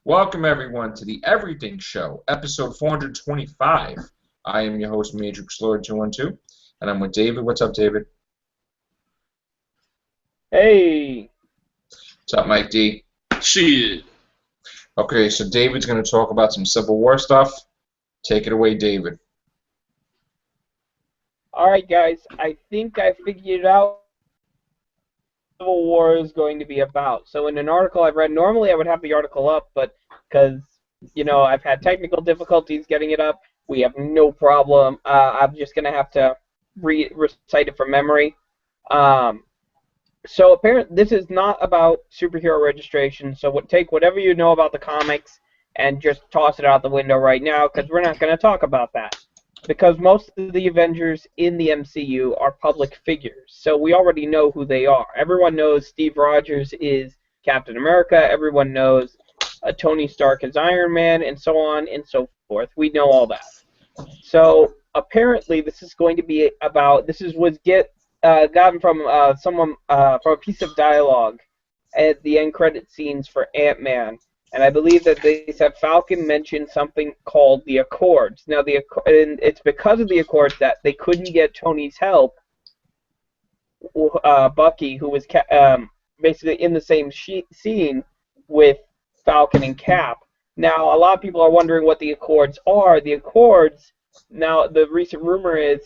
Welcome, everyone, to the Everything Show, episode 425. I am your host, Matrix Lord 212, and I'm with David. What's up, David? Hey, What's up, Mike D? Shit. Okay, so David's going to talk about some Civil War stuff. Take it away, David. alright guys, I think I figured out what Civil War is going to be about. So in an article I've read, normally I would have the article up, but because, I've had technical difficulties getting it up, we have no problem. I'm just going to have to recite it from memory. So apparently this is not about superhero registration, so take whatever you know about the comics and just toss it out the window right now, because we're not going to talk about that. Because most of the Avengers in the MCU are public figures, so we already know who they are. Everyone knows Steve Rogers is Captain America, everyone knows Tony Stark is Iron Man, and so on and so forth. We know all that. So apparently this is going to be about, gotten from someone from a piece of dialogue at the end credit scenes for Ant-Man. And I believe that they said Falcon mentioned something called the Accords. Now, and it's because of the Accords that they couldn't get Tony's help, Bucky, who was basically in the same scene with Falcon and Cap. Now, a lot of people are wondering what the Accords are. The Accords, now, the recent rumor is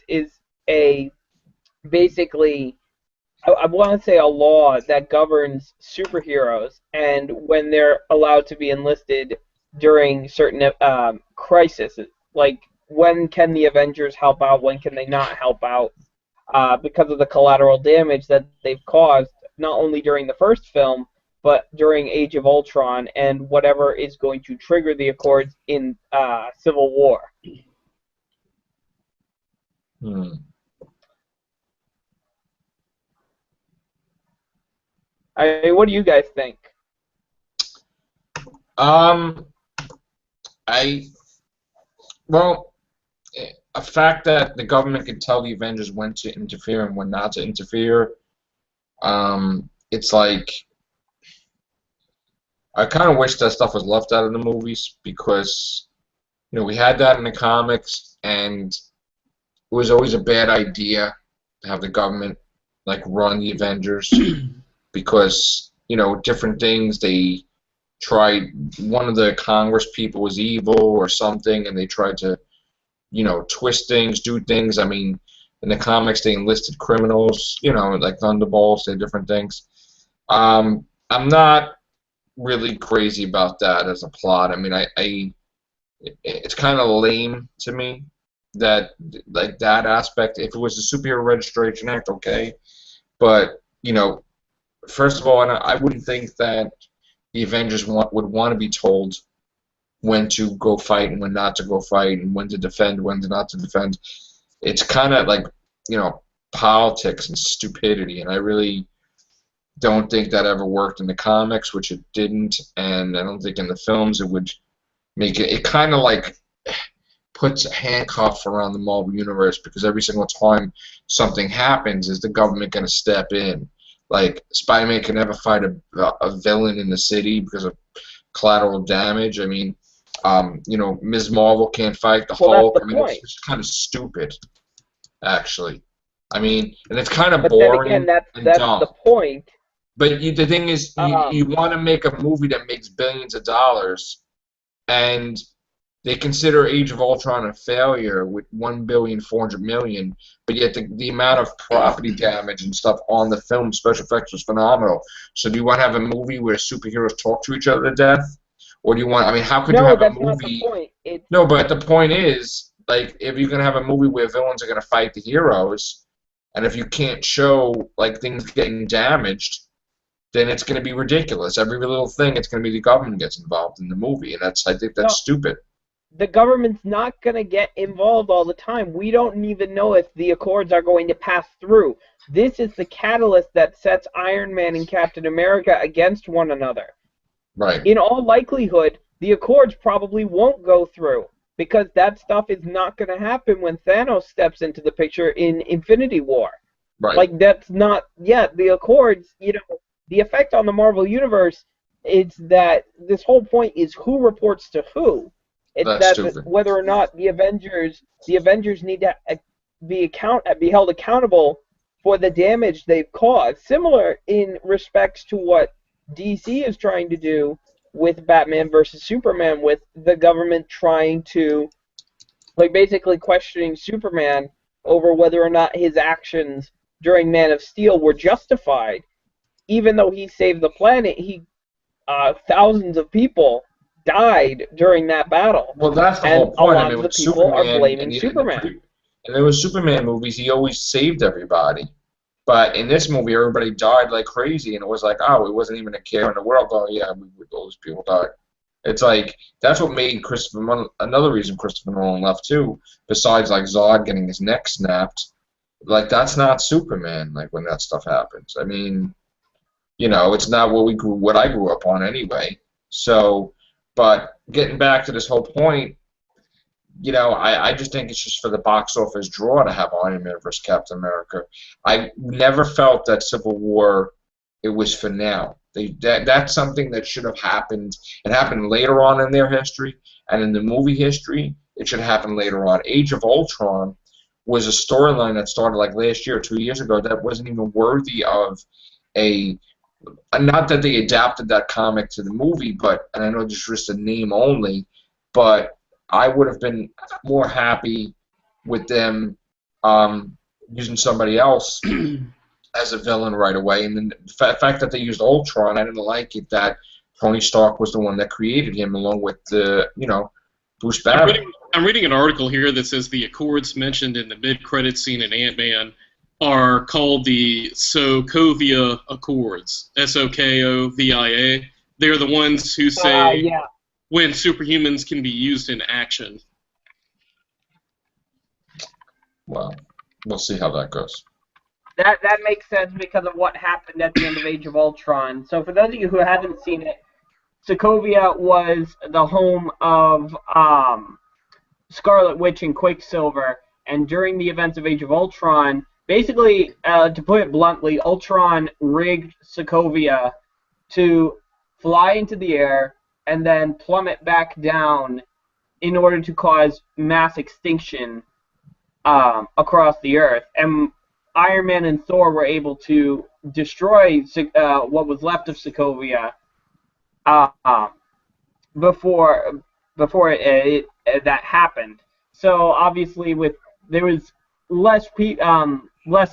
a basically, I want to say, a law that governs superheroes and when they're allowed to be enlisted during certain crises. Like, when can the Avengers help out, when can they not help out, because of the collateral damage that they've caused, not only during the first film, but during Age of Ultron and whatever is going to trigger the Accords in Civil War. What do you guys think? Well, a fact that the government can tell the Avengers when to interfere and when not to interfere, it's like, I kind of wish that stuff was left out of the movies because, we had that in the comics, and it was always a bad idea to have the government, like, run the Avengers. Because, different things, they tried, one of the Congress people was evil or something, and they tried to, twist things, do things. I mean, in the comics, they enlisted criminals, like Thunderbolts and different things. I'm not really crazy about that as a plot. I mean, it's kind of lame to me that, like, that aspect. If it was a Superhero Registration Act, okay. But, first of all, I wouldn't think that the Avengers would want to be told when to go fight and when not to go fight and when to defend, when to not to defend. It's kind of like, politics and stupidity, and I really don't think that ever worked in the comics, which it didn't, and I don't think in the films it would make it. It kind of like puts a handcuff around the Marvel Universe because every single time something happens, is the government going to step in? Like, Spider-Man can never fight a villain in the city because of collateral damage. I mean, Ms. Marvel can't fight the Hulk. I mean, it's kind of stupid, actually. I mean, and it's kind of boring then again, and that's dumb. the point. But the thing is, you want to make a movie that makes billions of dollars, and they consider Age of Ultron a failure with $1,400,000,000, but yet the amount of property damage and stuff on the film, special effects, was phenomenal. So do you want to have a movie where superheroes talk to each other to death? Or do you want, I mean, how could you have a movie? No, that's not the point. No, but the point is, like, if you're going to have a movie where villains are going to fight the heroes, and if you can't show, like, things getting damaged, then it's going to be ridiculous. Every little thing, it's going to be the government gets involved in the movie, and I think that's stupid. The government's not going to get involved all the time. We don't even know if the Accords are going to pass through. This is the catalyst that sets Iron Man and Captain America against one another. Right. In all likelihood, the Accords probably won't go through because that stuff is not going to happen when Thanos steps into the picture in Infinity War. Right. Like, that's not, the Accords, the effect on the Marvel Universe it's that this whole point is who reports to who. It's That's that stupid. whether or not the Avengers need to be held accountable for the damage they've caused. Similar in respects to what DC is trying to do with Batman versus Superman, with the government trying to, like, basically questioning Superman over whether or not his actions during Man of Steel were justified. Even though he saved the planet, thousands of people died during that battle, Well, that's the and whole a point. I lot mean, of the with people are Superman blaming Superman. and there was Superman movies, he always saved everybody. But in this movie, everybody died like crazy, and it was like, oh, it wasn't even a care in the world. Oh, yeah, all those people died. It's like that's what made another reason Christopher Nolan left too. Besides, like Zod getting his neck snapped, like that's not Superman. Like when that stuff happens, I mean, it's not what I grew up on anyway. So, but getting back to this whole point, I just think it's just for the box office draw to have Iron Man versus Captain America. I never felt that Civil War, it was for now. That's something that should have happened. It happened later on in their history, and in the movie history, it should happen later on. Age of Ultron was a storyline that started like last year or 2 years ago that wasn't even worthy of not that they adapted that comic to the movie, and I know this is just a name only, but I would have been more happy with them using somebody else as a villain right away. And then the fact that they used Ultron, I didn't like it that Tony Stark was the one that created him along with Bruce Banner. I'm reading an article here that says the Accords mentioned in the mid-credit scene in Ant-Man are called the Sokovia Accords, Sokovia. They're the ones who say when superhumans can be used in action. Well, we'll see how that goes. That makes sense because of what happened at the end of Age of Ultron. So for those of you who haven't seen it, Sokovia was the home of Scarlet Witch and Quicksilver, and during the events of Age of Ultron, basically, to put it bluntly, Ultron rigged Sokovia to fly into the air and then plummet back down in order to cause mass extinction across the Earth. And Iron Man and Thor were able to destroy what was left of Sokovia before that happened. So obviously, there was less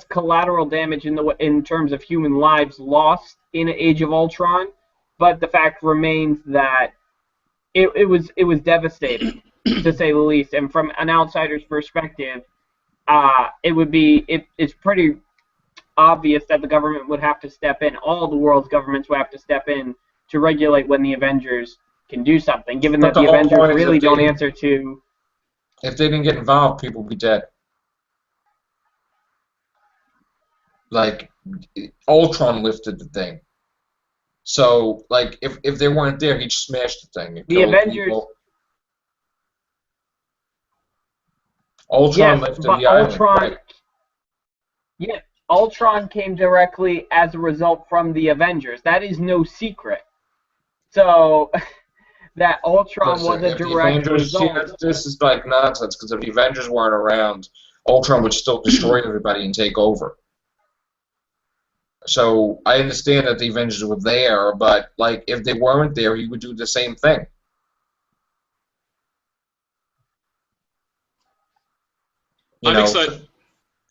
collateral damage in terms of human lives lost in Age of Ultron, but the fact remains that it was devastating to say the least. And from an outsider's perspective, it's pretty obvious that the government would have to step in. All the world's governments would have to step in to regulate when the Avengers can do something, given that the Avengers really don't answer to... If they didn't get involved, people would be dead. Like, Ultron lifted the thing. So, like, if they weren't there, he'd smash the thing. The Avengers... People. Ultron lifted the island. Right? Yeah, Ultron came directly as a result from the Avengers. That is no secret. So, that Ultron was a direct result. This is like nonsense, because if the Avengers weren't around, Ultron would still destroy everybody and take over. So, I understand that the Avengers were there, but, like, if they weren't there, he would do the same thing.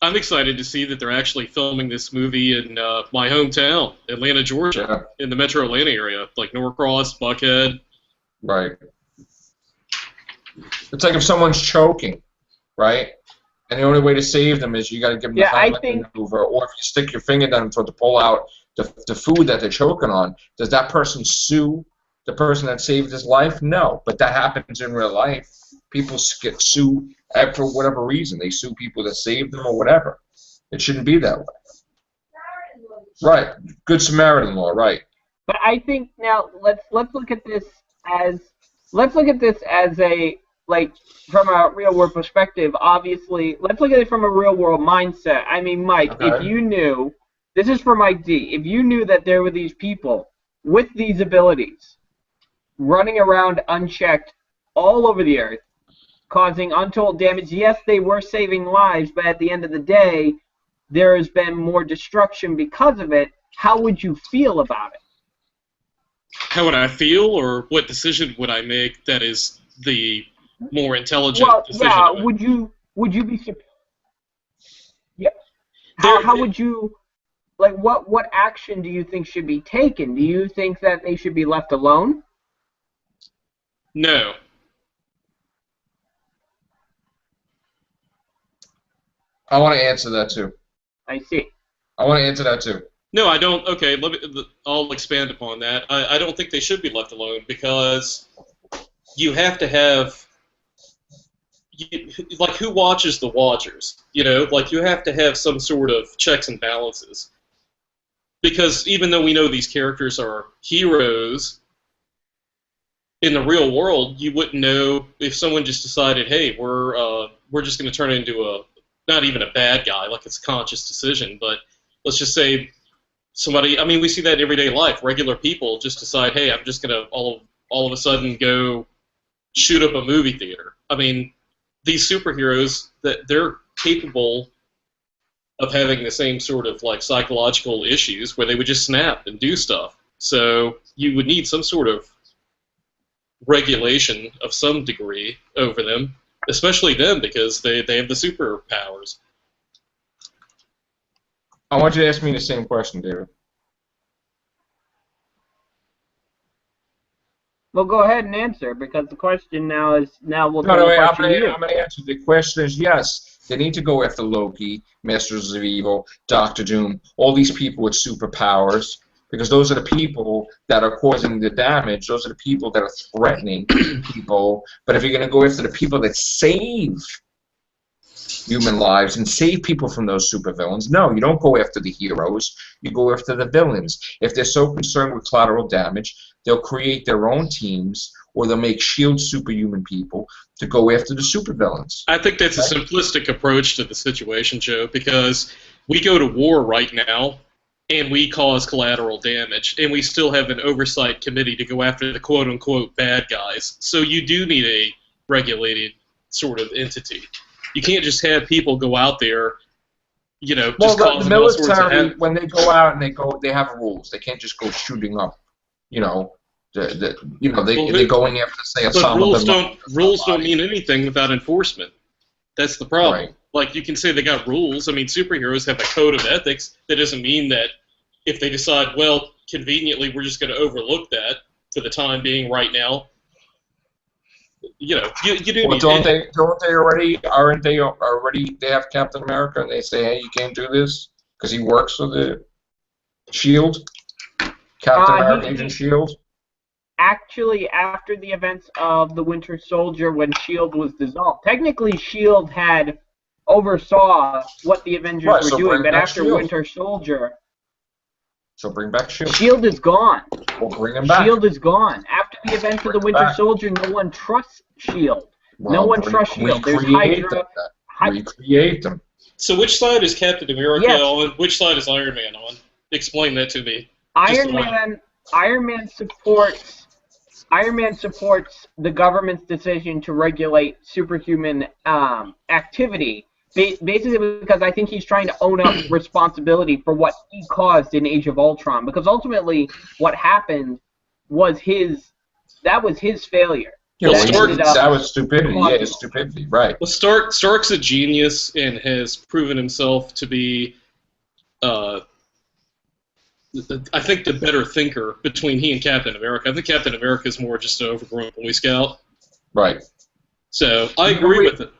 I'm excited to see that they're actually filming this movie in my hometown, Atlanta, Georgia, in the metro Atlanta area, like Norcross, Buckhead. Right. It's like if someone's choking, right? And the only way to save them is you got to give them the Heimlich maneuver, or if you stick your finger down to pull out the food that they're choking on, does that person sue the person that saved his life? No, but that happens in real life. People get sued for whatever reason. They sue people that saved them or whatever. It shouldn't be that way. Right. Good Samaritan law, right. But I think now let's look at this as a, like, from a real world perspective. Obviously, let's look at it from a real world mindset. I mean, Mike, if you knew, this is for Mike D, if you knew that there were these people with these abilities, running around unchecked all over the earth, causing untold damage. Yes, they were saving lives, but at the end of the day, there has been more destruction because of it. How would you feel about it? How would I feel, or what decision would I make that is the more intelligent decision? Yeah, would you be surprised? Yeah. How would you, like, what action do you think should be taken? Do you think that they should be left alone? No. I want to answer that too. I see. I want to answer that too. No, I don't. Okay, I'll expand upon that. I don't think they should be left alone, because you have to have, like, who watches the watchers? You know, like, you have to have some sort of checks and balances. Because even though we know these characters are heroes, in the real world, you wouldn't know if someone just decided, hey, we're just going to turn into a, not even a bad guy, like it's a conscious decision, but let's just say somebody, I mean, we see that in everyday life. Regular people just decide, hey, I'm just going to all of a sudden go shoot up a movie theater. I mean, these superheroes, that they're capable of having the same sort of, like, psychological issues where they would just snap and do stuff. So you would need some sort of regulation of some degree over them, especially them, because they have the superpowers. I want you to ask me the same question, David. Well, go ahead and answer, because the question now we'll No, turn the I'm question to you. going to answer. The question is yes. They need to go after Loki, Masters of Evil, Doctor Doom, all these people with superpowers, because those are the people that are causing the damage. Those are the people that are threatening people. But if you're going to go after the people that save human lives and save people from those supervillains, no, you don't go after the heroes. You go after the villains. If they're so concerned with collateral damage, they'll create their own teams, or they'll make SHIELD superhuman people to go after the supervillains. I think that's a simplistic approach to the situation, Joe, because we go to war right now, and we cause collateral damage, and we still have an oversight committee to go after the quote-unquote bad guys. So you do need a regulated sort of entity. You can't just have people go out there, you know, just causing all sorts of havoc. When they go out and they have rules. They can't just go shooting up, you know. They're going after, say, Osama bin Laden. But rules don't mean anything without enforcement. That's the problem. Right. Like, you can say they got rules. I mean, superheroes have a code of ethics. That doesn't mean that if they decide, well, conveniently, we're just going to overlook that for the time being right now. You know, you do. Well, aren't they already? They have Captain America, and they say, hey, you can't do this because he works for the SHIELD. Captain America, Agent SHIELD. Actually, after the events of the Winter Soldier, when SHIELD was dissolved, technically SHIELD had oversaw what the Avengers were doing, but after SHIELD. Winter Soldier, So bring back SHIELD. SHIELD is gone. We'll bring him back. SHIELD is gone. After the events of the Winter Soldier, no one trusts SHIELD. No one trusts SHIELD. There's Hydra. Recreate them. So which side is Captain America Yes. on? Which side is Iron Man on? Explain that to me. Iron Man supports the government's decision to regulate superhuman activity, basically because I think he's trying to own up responsibility for what he caused in Age of Ultron. Because ultimately, what happened was his failure. Yeah, Well, that was stupidity. Yeah, it's stupidity, right. Well, Stark's a genius and has proven himself to be, I think, the better thinker between he and Captain America. I think Captain America is more just an overgrown Boy Scout. Right. So I agree with it.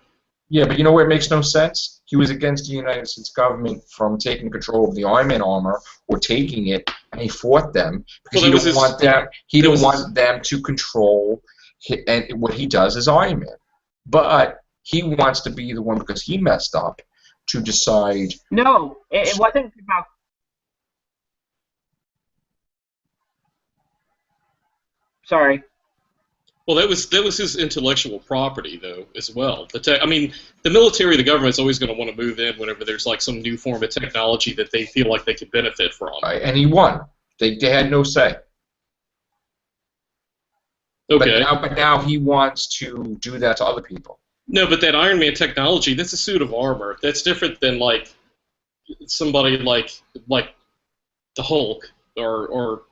Yeah, but you know where it makes no sense? He was against the United States government from taking control of the Iron Man armor or taking it, and he fought them because he didn't want them. He didn't want them to control. And what he does is Iron Man, but he wants to be the one because he messed up to decide. No, it wasn't about. Sorry. Well, that was his intellectual property, though, as well. I mean, the military, the government's always going to want to move in whenever there's like some new form of technology that they feel like they could benefit from. And he won. They had no say. Okay. But now he wants to do that to other people. No, but that Iron Man technology, that's a suit of armor. That's different than like somebody like the Hulk or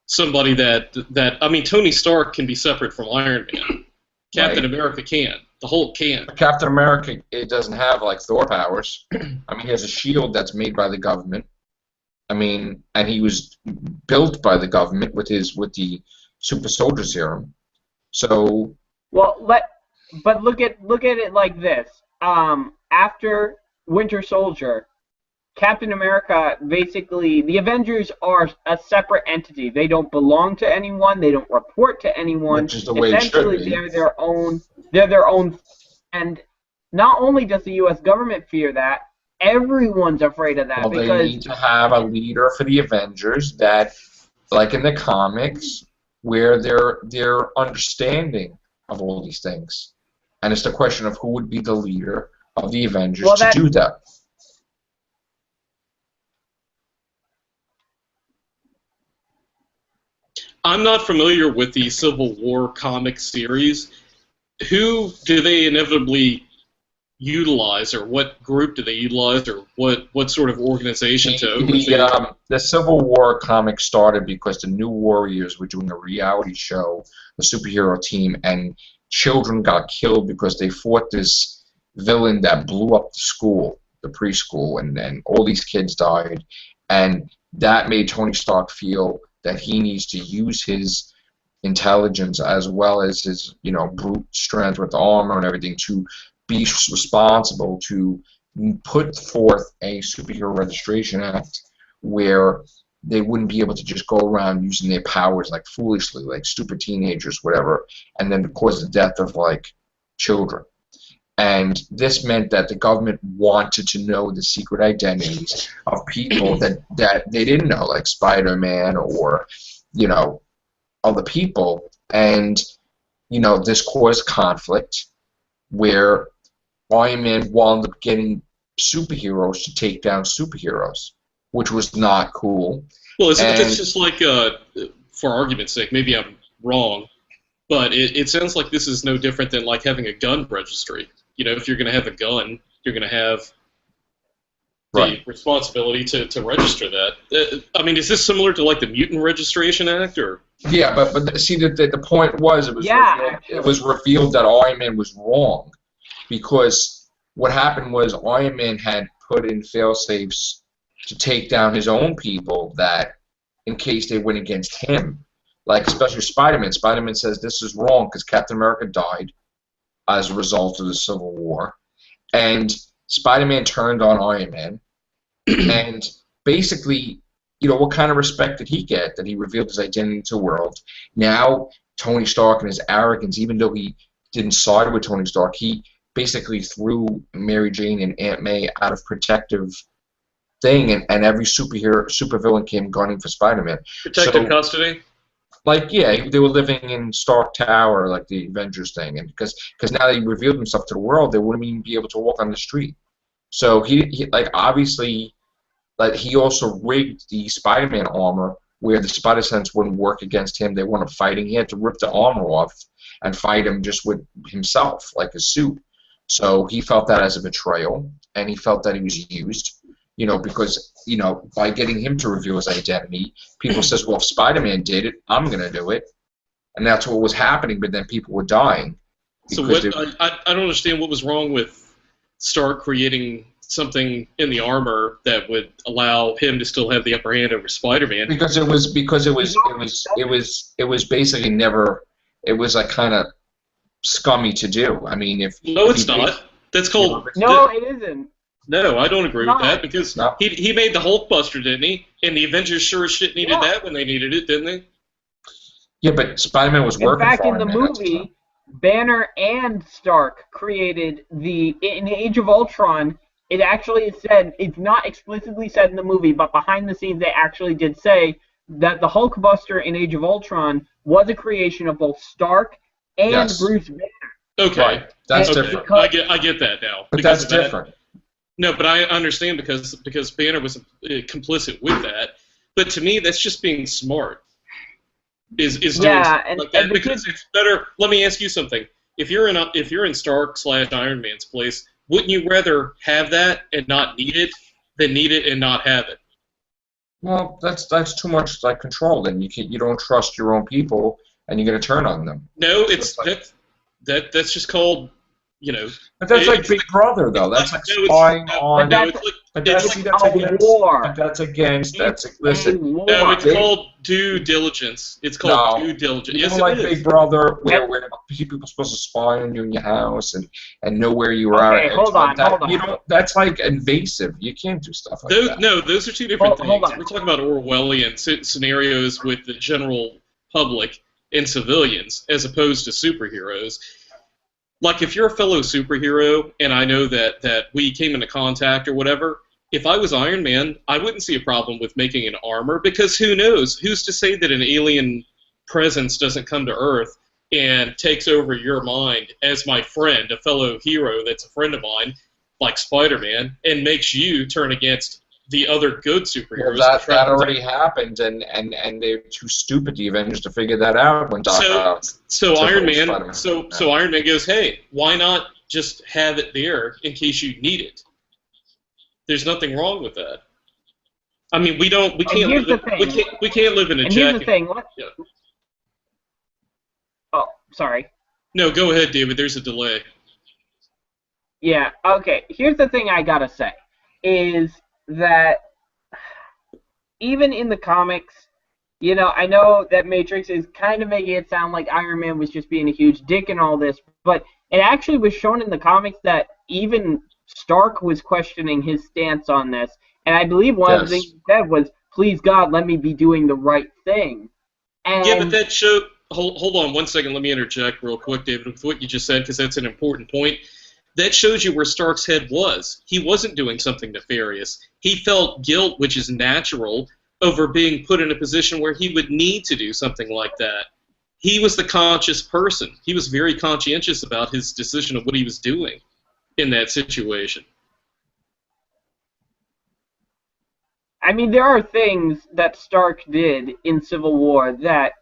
somebody that I mean Tony Stark can be separate from Iron Man. Captain Right. America can. The Hulk can't. Captain America, it doesn't have like Thor powers. I mean, he has a shield that's made by the government. I mean, and he was built by the government with the super soldier serum. So Well, but look at it like this. After Winter Soldier, Captain America, basically, the Avengers are a separate entity. They don't belong to anyone. They don't report to anyone. which is the way it should Essentially, be. they're their own. They're their own. And not only does the U.S. government fear that, everyone's afraid of that Well, they because need to have a leader for the Avengers that, like in the comics, where they're understanding of all these things, and it's the question of who would be the leader of the Avengers Well, to do that. I'm not familiar with the Civil War comic series. Who do they inevitably utilize, or what group do they utilize, or what sort of organization to oversee? The Civil War comic started because the New Warriors were doing a reality show, a superhero team, and children got killed because they fought this villain that blew up the school, the preschool, and then all these kids died, and that made Tony Stark feel that he needs to use his intelligence as well as his, brute strength with the armor and everything to be responsible to put forth a superhero registration act where they wouldn't be able to just go around using their powers like foolishly, like stupid teenagers, whatever, and then cause the death of like children. And this meant that the government wanted to know the secret identities of people that they didn't know, like Spider-Man or, other people. And, this caused conflict where Iron Man wound up getting superheroes to take down superheroes, which was not cool. Well, it's just like, for argument's sake, maybe I'm wrong, but it sounds like this is no different than like having a gun registry. If you're going to have a gun, you're going to have the responsibility to register that. I mean, is this similar to like the Mutant Registration Act, or? Yeah, but see, the point was it was revealed that Iron Man was wrong, because what happened was Iron Man had put in fail-safes to take down his own people that, in case they went against him, like especially Spider-Man. Spider-Man says this is wrong because Captain America died as a result of the Civil War, and Spider-Man turned on Iron Man, and basically, what kind of respect did he get that he revealed his identity to the world? Now, Tony Stark and his arrogance, even though he didn't side with Tony Stark, he basically threw Mary Jane and Aunt May out of protective thing, and every supervillain came gunning for Spider-Man. Protective custody? Like, yeah, they were living in Stark Tower, like the Avengers thing, and because now they revealed himself to the world, they wouldn't even be able to walk on the street. So he obviously, like, he also rigged the Spider-Man armor where the Spider Sense wouldn't work against him. They weren't fighting. He had to rip the armor off and fight him just with himself, like a suit. So he felt that as a betrayal, and he felt that he was used. Because, by getting him to reveal his identity, people says, well, if Spider-Man did it, I'm going to do it. And that's what was happening, but then people were dying. So I don't understand what was wrong with Stark creating something in the armor that would allow him to still have the upper hand over Spider-Man. Because it was basically never, it was like kind of scummy to do. I mean, it's not. That's called... No, it isn't. No, I don't agree with that, because he made the Hulkbuster, didn't he? And the Avengers sure as shit needed that when they needed it, didn't they? Yeah, but Spider-Man was working for him. In fact, in the movie, Banner and Stark created in Age of Ultron, it actually said, it's not explicitly said in the movie, but behind the scenes they actually did say that the Hulkbuster in Age of Ultron was a creation of both Stark and Bruce Banner. Okay. Right. That's different. I get that now. But that's different. No, but I understand because Banner was complicit with that. But to me, that's just being smart. is doing Yeah, something like that and the because kid, it's better. Let me ask you something. If you're in Stark / Iron Man's place, wouldn't you rather have that and not need it than need it and not have it? Well, that's too much like control. Then you don't trust your own people, and you're gonna turn on them. No, So it's it's like, that's just called, you know. but that's like It's Big Brother, though. it's like That's like no, spying but on. no, that's But it's that's like see, that's a against. But war. that's against. It's That's a listen. no, war. it's Big called due diligence. It's called No, due diligence. you know, Yes, it like Big is. Brother, And, where people are supposed to spy on you in your house and know where you are okay, at hold time. on, hold You on. don't. That's like invasive. You can't do stuff like Those, that. no, those are two different Hold things. on. We're talking about Orwellian scenarios with the general public and civilians as opposed to superheroes. Like if you're a fellow superhero and I know that we came into contact or whatever, if I was Iron Man, I wouldn't see a problem with making an armor because who knows? Who's to say that an alien presence doesn't come to Earth and takes over your mind as my friend, a fellow hero that's a friend of mine, like Spider-Man, and makes you turn against the other good Well, superheroes to that try to already protect. happened, and they're too stupid, the Avengers, to figure that out when So so Iron typical Man Spider-Man. so Iron Man goes, hey, why not just have it there in case you need it? There's nothing wrong with that. I mean, we And can't here's live the in, thing. we can't live in a And here's the jacket. thing. What? Yeah. Oh, sorry. No, go ahead, David. There's a delay. Yeah. Okay. Here's the thing I gotta say is that even in the comics, I know that Matrix is kind of making it sound like Iron Man was just being a huge dick and all this, but it actually was shown in the comics that even Stark was questioning his stance on this. And I believe one of the things Yes. he said was, "Please God, let me be doing the right thing." Yeah, but And that show. Hold on 1 second. Let me interject real quick, David, with what you just said, because that's an important point. That shows you where Stark's head was. He wasn't doing something nefarious. He felt guilt, which is natural, over being put in a position where he would need to do something like that. He was the conscious person. He was very conscientious about his decision of what he was doing in that situation. I mean, there are things that Stark did in Civil War that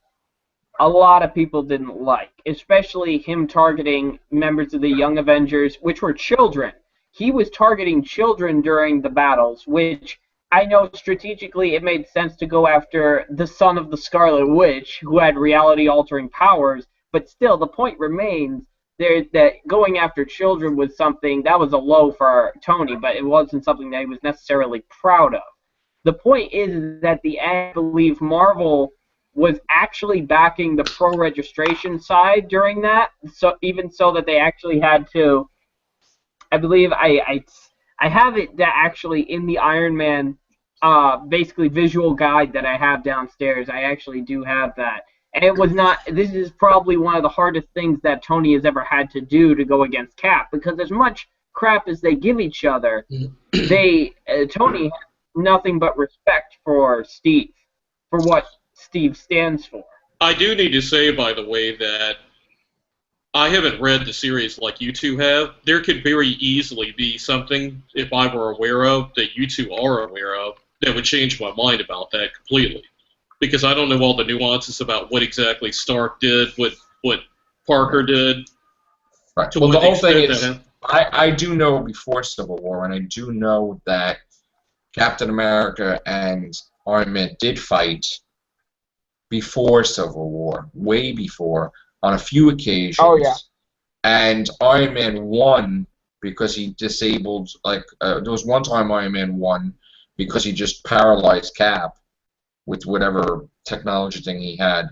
a lot of people didn't like, especially him targeting members of the Young Avengers, which were children. He was targeting children during the battles, which I know strategically it made sense to go after the son of the Scarlet Witch, who had reality-altering powers, but still, the point remains there that going after children was something that was a low for Tony, but it wasn't something that he was necessarily proud of. The point is that I believe Marvel was actually backing the pro registration side during that, so even so that they actually had to. I believe I have it that actually in the Iron Man basically visual guide that I have downstairs. I actually do have that. And it was not. This is probably one of the hardest things that Tony has ever had to do to go against Cap, because as much crap as they give each other, Tony has nothing but respect for Steve, for what Steve stands for. I do need to say, by the way, that I haven't read the series like you two have. There could very easily be something, if I were aware of, that you two are aware of, that would change my mind about that completely. Because I don't know all the nuances about what exactly Stark did, what Parker did, Right. to Well, the what whole thing extent is, that. I do know before Civil War, and I do know that Captain America and Iron Man did fight before Civil War, way before, on a few occasions. Oh, yeah. And Iron Man won because he disabled, there was one time Iron Man won because he just paralyzed Cap with whatever technology thing he had.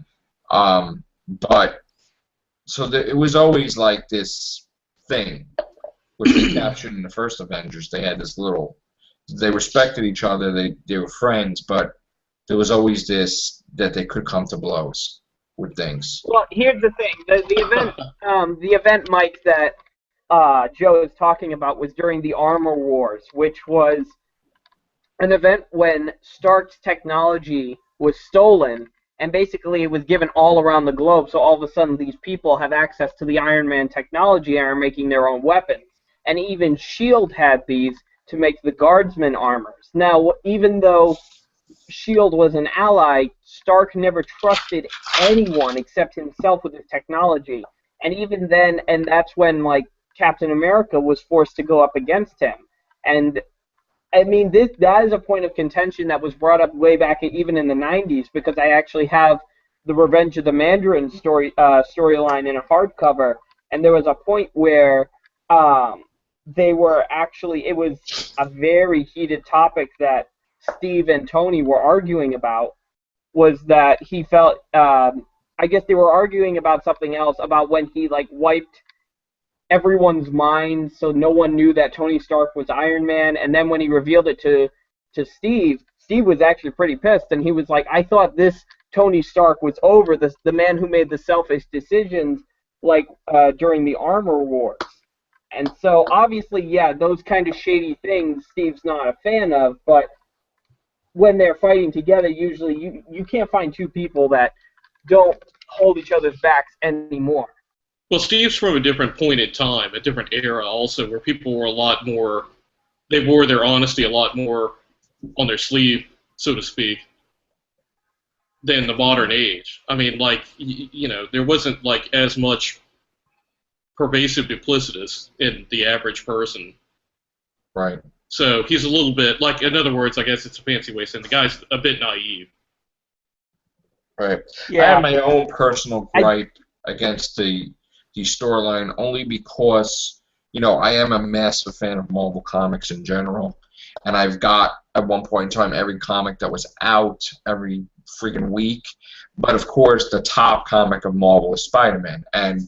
But, so it was always like this thing, which they captured in the first Avengers. They had this little, they respected each other, they were friends, but there was always this, that they could come to blows with things. Well, here's the thing: the event, Mike, that Joe is talking about was during the Armor Wars, which was an event when Stark's technology was stolen, and basically it was given all around the globe. So all of a sudden, these people have access to the Iron Man technology and are making their own weapons. And even Shield had these to make the Guardsman armors. Now, even though Shield was an ally, Stark never trusted anyone except himself with his technology. And even then, and that's when, like, Captain America was forced to go up against him. And I mean, that is a point of contention that was brought up way back even in the 90s, because I actually have the Revenge of the Mandarin storyline in a hardcover, and there was a point where they were actually, it was a very heated topic that Steve and Tony were arguing about, was that he felt, I guess they were arguing about something else, about when he, like, wiped everyone's minds so no one knew that Tony Stark was Iron Man, and then when he revealed it to Steve, Steve was actually pretty pissed, and he was like, I thought this Tony Stark was over, the man who made the selfish decisions, like, during the Armor Wars. And so, obviously, yeah, those kind of shady things Steve's not a fan of, but when they're fighting together, usually you can't find two people that don't hold each other's backs anymore. Well, Steve's from a different point in time, a different era also, where people were a lot more, they wore their honesty a lot more on their sleeve, so to speak, than the modern age. I mean, like, you know, there wasn't, like, as much pervasive duplicitous in the average person. Right. So he's a little bit, like, in other words, I guess it's a fancy way of saying the guy's a bit naive. Right. Yeah. I have my own personal gripe against the storyline, only because, you know, I am a massive fan of Marvel Comics in general, and I've got, at one point in time, every comic that was out every freaking week. But, of course, the top comic of Marvel is Spider-Man, and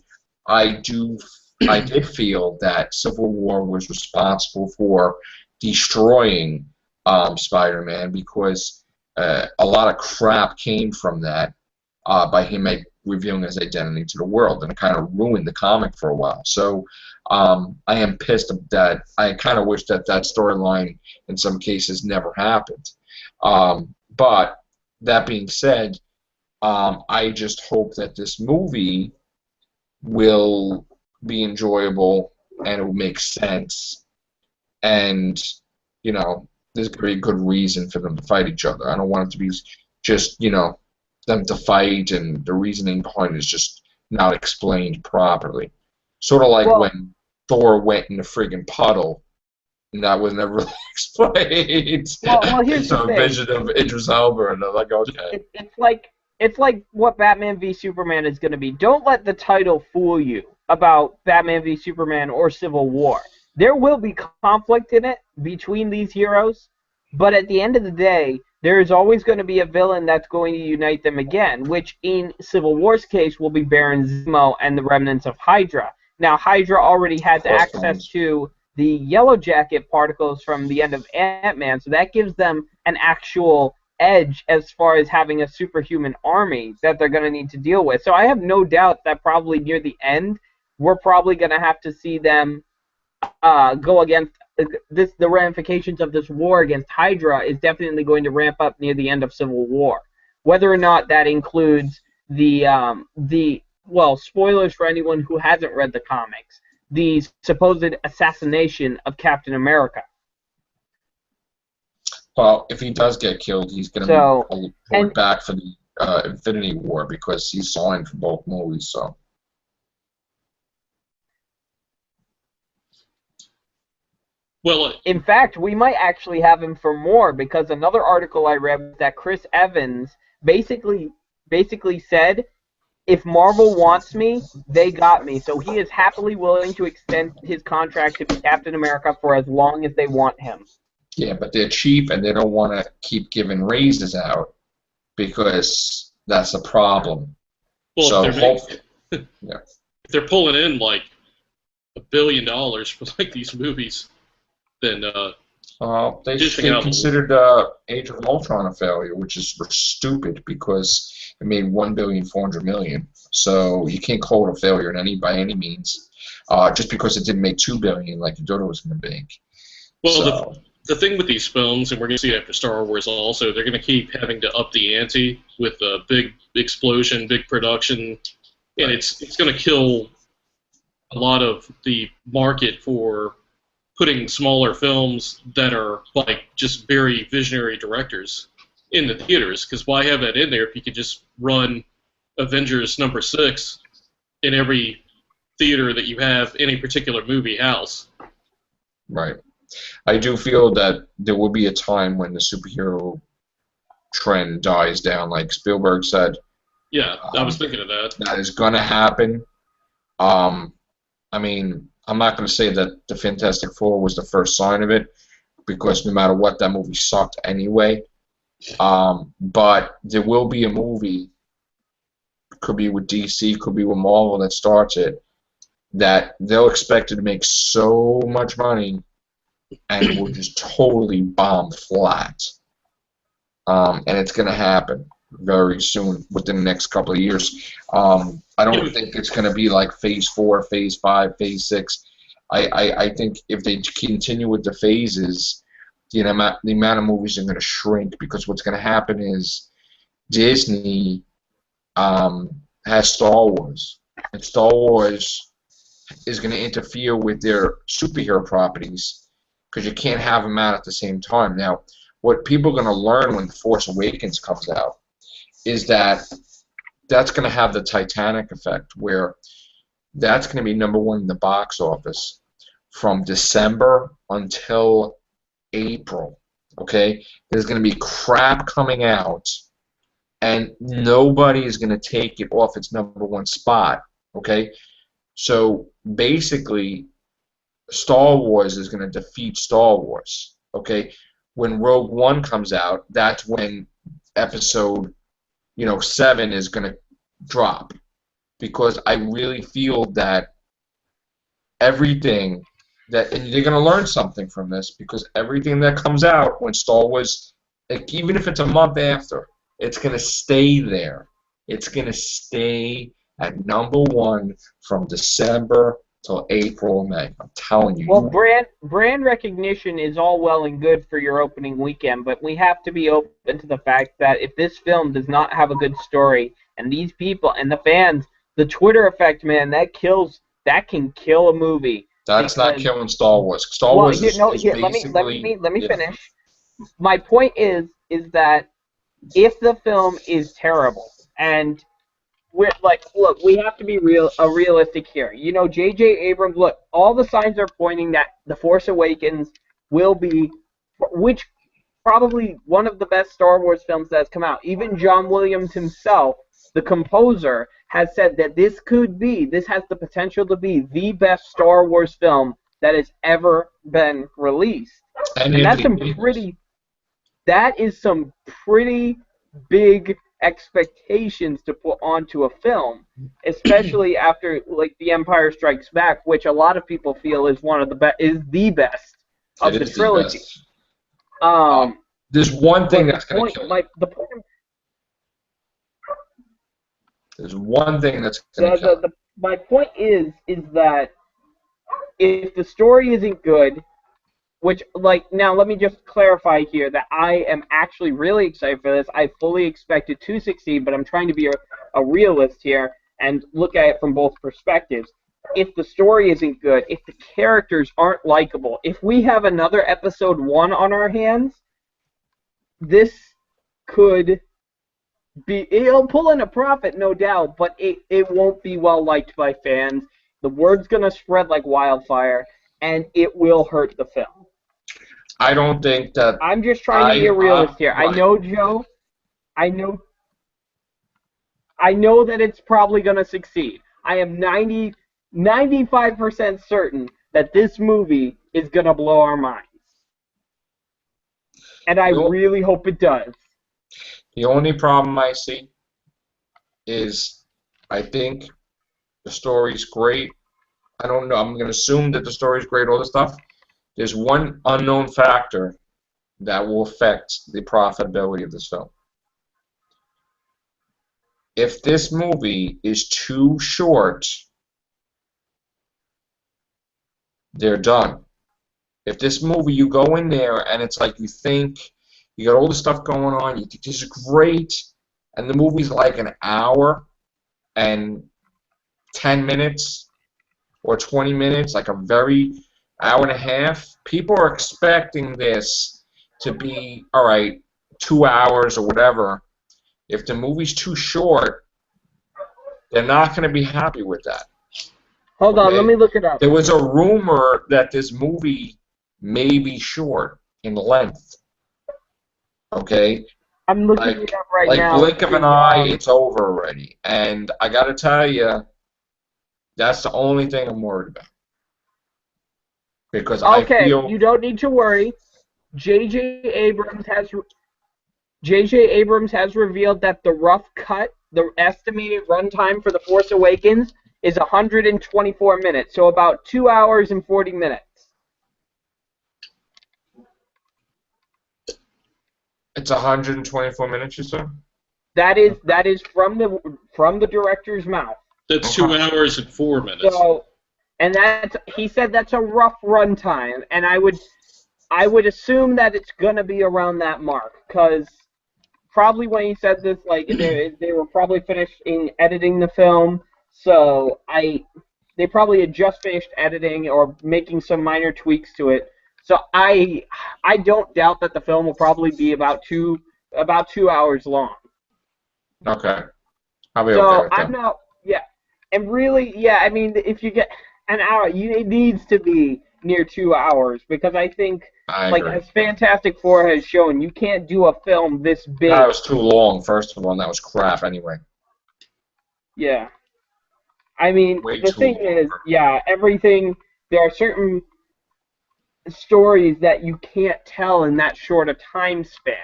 I did feel that Civil War was responsible for destroying Spider-Man, because a lot of crap came from that by him revealing his identity to the world, and it kind of ruined the comic for a while. So I am pissed that I kind of wish that storyline in some cases never happened. But that being said, I just hope that this movie will be enjoyable and it will make sense, and, you know, there's going to be a good reason for them to fight each other. I don't want it to be just, you know, them to fight and the reasoning behind it is just not explained properly. Sort of like when Thor went in the friggin' puddle, and that was never really explained. Well, here's the a thing. vision of Idris Elba, and I'm like, okay. It's like what Batman v Superman is going to be. Don't let the title fool you about Batman v Superman or Civil War. There will be conflict in it between these heroes, but at the end of the day, there is always going to be a villain that's going to unite them again, which in Civil War's case will be Baron Zemo and the remnants of Hydra. Now, Hydra already has access to the Yellow Jacket particles from the end of Ant-Man, so that gives them an actual edge as far as having a superhuman army that they're going to need to deal with. So I have no doubt that probably near the end, we're probably going to have to see them go against this. The ramifications of this war against Hydra is definitely going to ramp up near the end of Civil War. Whether or not that includes well, spoilers for anyone who hasn't read the comics, the supposed assassination of Captain America. Well, if he does get killed, he's going to be pulled back for the Infinity War, because he's signed for both movies. So. Well, in fact, we might actually have him for more, because another article I read was that Chris Evans basically said, if Marvel wants me, they got me. So he is happily willing to extend his contract to be Captain America for as long as they want him. Yeah, but they're cheap and they don't want to keep giving raises out, because that's a problem. Well, so if they're pulling in like $1 billion for like these movies, then they considered Age of Ultron a failure, which is stupid because it made $1,400,000,000. So you can't call it a failure by any means, just because it didn't make $2 billion like you thought it was going to make. Well, the thing with these films, and we're going to see it after Star Wars also, they're going to keep having to up the ante with a big explosion, big production, and it's going to kill a lot of the market for putting smaller films that are like just very visionary directors in the theaters, because why have that in there if you could just run Avengers #6 in every theater that you have in a particular movie house? Right. I do feel that there will be a time when the superhero trend dies down, like Spielberg said. Yeah, I was thinking of that. That is going to happen. I mean, I'm not going to say that the Fantastic Four was the first sign of it, because no matter what, that movie sucked anyway. But there will be a movie, could be with DC, could be with Marvel, that starts it, that they'll expect it to make so much money and it will just totally bomb flat. And it's going to happen very soon, within the next couple of years. I don't think it's going to be like Phase 4, Phase 5, Phase 6. I think if they continue with the phases, the amount of movies are going to shrink, because what's going to happen is Disney has Star Wars, and Star Wars is going to interfere with their superhero properties, because you can't have them out at the same time. Now, what people are going to learn when The Force Awakens comes out is that that's going to have the Titanic effect, where that's going to be #1 in the box office from December until April. Okay? There's going to be crap coming out, and nobody is going to take it off its #1 spot. Okay? So basically, Star Wars is going to defeat Star Wars. Okay? When Rogue One comes out, that's when episode 7 is going to drop, because I really feel that everything that, and they're going to learn something from this, because everything that comes out when Star Wars, like, even if it's a month after, it's going to stay there. It's going to stay at #1 from December till April, May. I'm telling you. Well, brand recognition is all well and good for your opening weekend, but we have to be open to the fact that if this film does not have a good story, and these people and the fans, the Twitter effect, man, that can kill a movie. That's not killing Star Wars. Star Wars is basically... Let me finish. My point is that if the film is terrible, and we're like, look, we have to be realistic here. J.J. Abrams, look, all the signs are pointing that The Force Awakens will be, which probably one of the best Star Wars films that has come out. Even John Williams himself, the composer, has said that this has the potential to be the best Star Wars film that has ever been released. And that is some pretty big expectations to put onto a film, especially after The Empire Strikes Back, which a lot of people feel is the best of the trilogy. There's one thing that's going to kill it. There's one thing that's going to kill it. My point is that if the story isn't good, which, now let me just clarify here that I am actually really excited for this. I fully expect it to succeed, but I'm trying to be a realist here and look at it from both perspectives. If the story isn't good, if the characters aren't likable, if we have another episode 1 on our hands, this could be, it'll pull in a profit, no doubt, but it won't be well liked by fans. The word's going to spread like wildfire, and it will hurt the film. I don't think that... I'm just trying to be a realist here. Right. I know, Joe. I know that it's probably going to succeed. I am 95% certain that this movie is going to blow our minds. And I really hope it does. The only problem I see is I think the story's great. I don't know. I'm going to assume that the story's great, all this stuff. There's one unknown factor that will affect the profitability of this film. If this movie is too short, they're done. If this movie, you go in there and it's like you think, you got all this stuff going on, you think this is great, and the movie's like an hour and 10 minutes or 20 minutes, like a very hour and a half, people are expecting this to be, all right, 2 hours or whatever, if the movie's too short, they're not going to be happy with that. Hold on, let me look it up. There was a rumor that this movie may be short in length. Okay? I'm looking it up right now. Like blink of an eye, it's over already. And I got to tell you, that's the only thing I'm worried about. Because I feel... you don't need to worry. J.J. Abrams has revealed that the rough cut, the estimated runtime for The Force Awakens, is 124 minutes, so about 2 hours and 40 minutes. It's 124 minutes, you said? That is from the director's mouth. That's 2 hours and 4 minutes. So, and he said that's a rough runtime, and I would assume that it's gonna be around that mark, because probably when he said this, like they were probably finished in editing the film. So they probably had just finished editing or making some minor tweaks to it. So I don't doubt that the film will probably be about 2 hours long. Okay. I'll be okay with that. I'm not, yeah. And really, yeah, I mean, if you get an hour, it needs to be near 2 hours, because I think, as Fantastic Four has shown, you can't do a film this big. That was too long, first of all, and that was crap anyway. Yeah. I mean, the thing is, yeah, there are certain stories that you can't tell in that short a time span.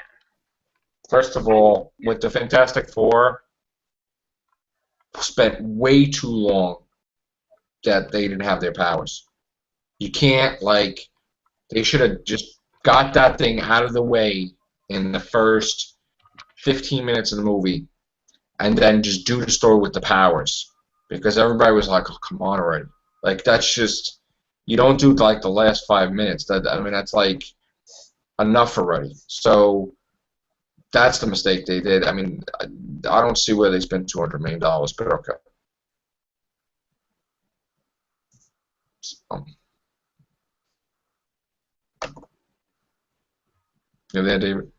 First of all, with the Fantastic Four, spent way too long that they didn't have their powers. You can't, they should have just got that thing out of the way in the first 15 minutes of the movie and then just do the story with the powers. Because everybody was like, oh, come on already. That's just, you don't do, the last 5 minutes. That's, enough already. So, that's the mistake they did. I mean, I don't see where they spent $200 million, but okay. You there, David?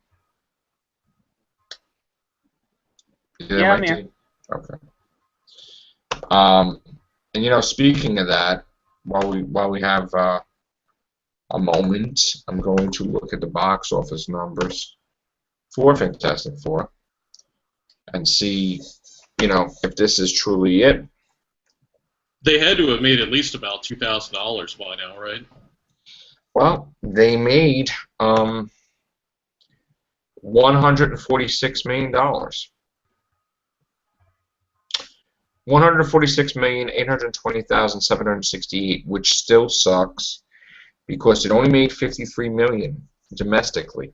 Yeah, I'm here. Okay. And speaking of that, while we have a moment, I'm going to look at the box office numbers for Fantastic Four and see, if this is truly it. They had to have made at least about $2,000 by now, right? Well, they made $146 million. $146,820,768, which still sucks because it only made $53 million domestically,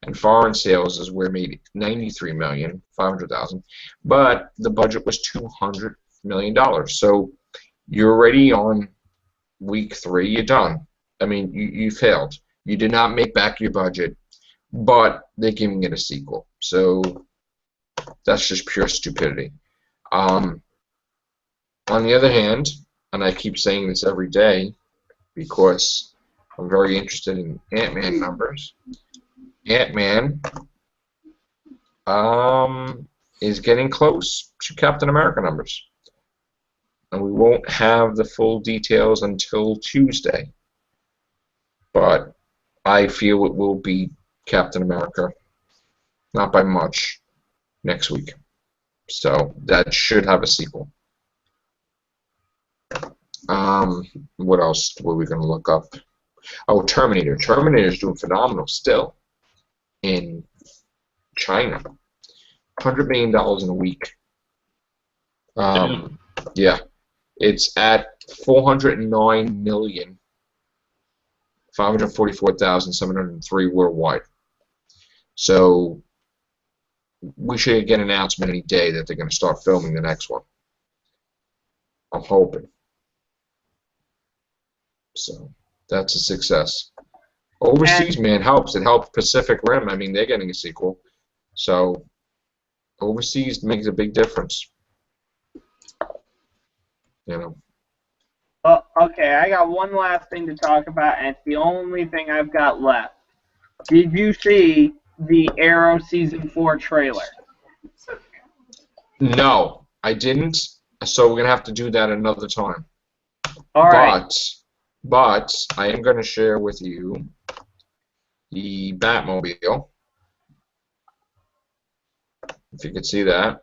and foreign sales is where it made $93,500,000. But the budget was $200 million. So you're already on week 3. You're done. I mean, you failed. You did not make back your budget, but they're giving it a sequel. So that's just pure stupidity. On the other hand, and I keep saying this every day because I'm very interested in Ant-Man numbers, Ant-Man is getting close to Captain America numbers. And we won't have the full details until Tuesday. But I feel it will be Captain America, not by much, next week. So that should have a sequel. What else were we going to look up? Oh, Terminator. Terminator's doing phenomenal still in China. $100 million in a week. Yeah. It's at 409,544,703 worldwide. So we should get an announcement any day that they're going to start filming the next one. I'm hoping. So that's a success. Overseas, man, helps. It helps Pacific Rim. I mean, they're getting a sequel. So overseas makes a big difference. Okay, I got one last thing to talk about, and it's the only thing I've got left. Did you see the Arrow Season 4 trailer? No, I didn't. So we're gonna have to do that another time. All right. But I am gonna share with you the Batmobile. If you could see that.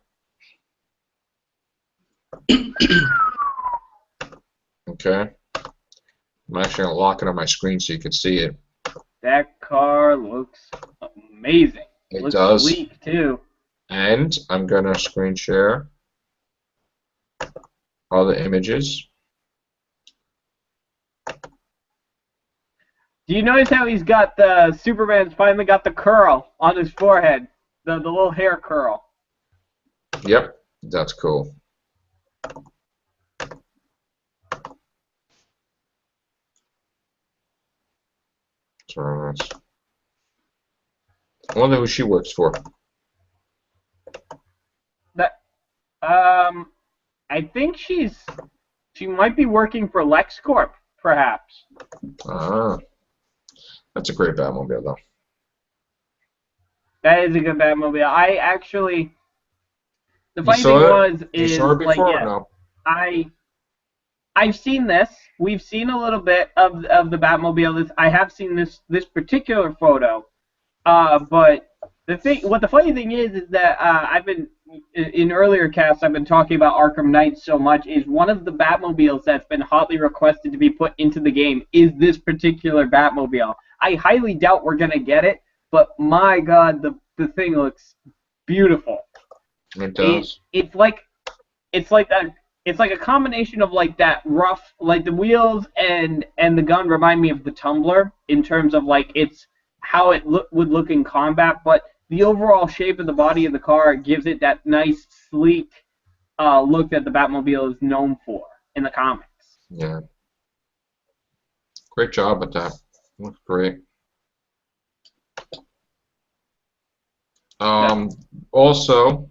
Okay. I'm actually gonna lock it on my screen so you can see it. That car looks amazing. It looks does. sleek too. And I'm gonna screen share all the images. Do you notice how he's got the Superman's finally got the curl on his forehead, the little hair curl? Yep, that's cool. So that's. I wonder who she works for. I think she might be working for LexCorp, perhaps. Ah, that's a great Batmobile, though. That is a good Batmobile. I actually, the You funny saw thing it? You saw it like, before or yeah, no? I've seen this. We've seen a little bit of the Batmobile. I have seen this particular photo. But the funny thing is that I've been in earlier casts. I've been talking about Arkham Knight so much. Is one of the Batmobiles that's been hotly requested to be put into the game is this particular Batmobile. I highly doubt we're gonna get it, but my God, the thing looks beautiful. It does. It's like a combination of like that rough, like the wheels and the gun remind me of the Tumbler in terms of like it's how it would look in combat, but the overall shape of the body of the car gives it that nice, sleek look that the Batmobile is known for in the comics. Yeah. Great job with that. Looks great. Also,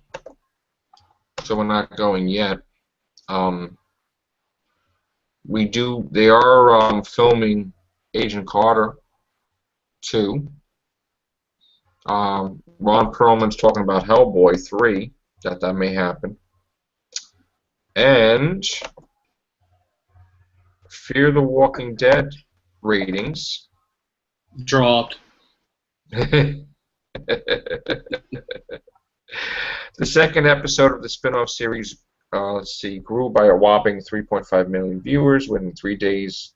so we're not going yet. They are filming Agent Carter 2. Ron Perlman's talking about Hellboy 3, that may happen. And Fear the Walking Dead ratings Dropped. The second episode of the spin-off series, grew by a whopping 3.5 million viewers within 3 days.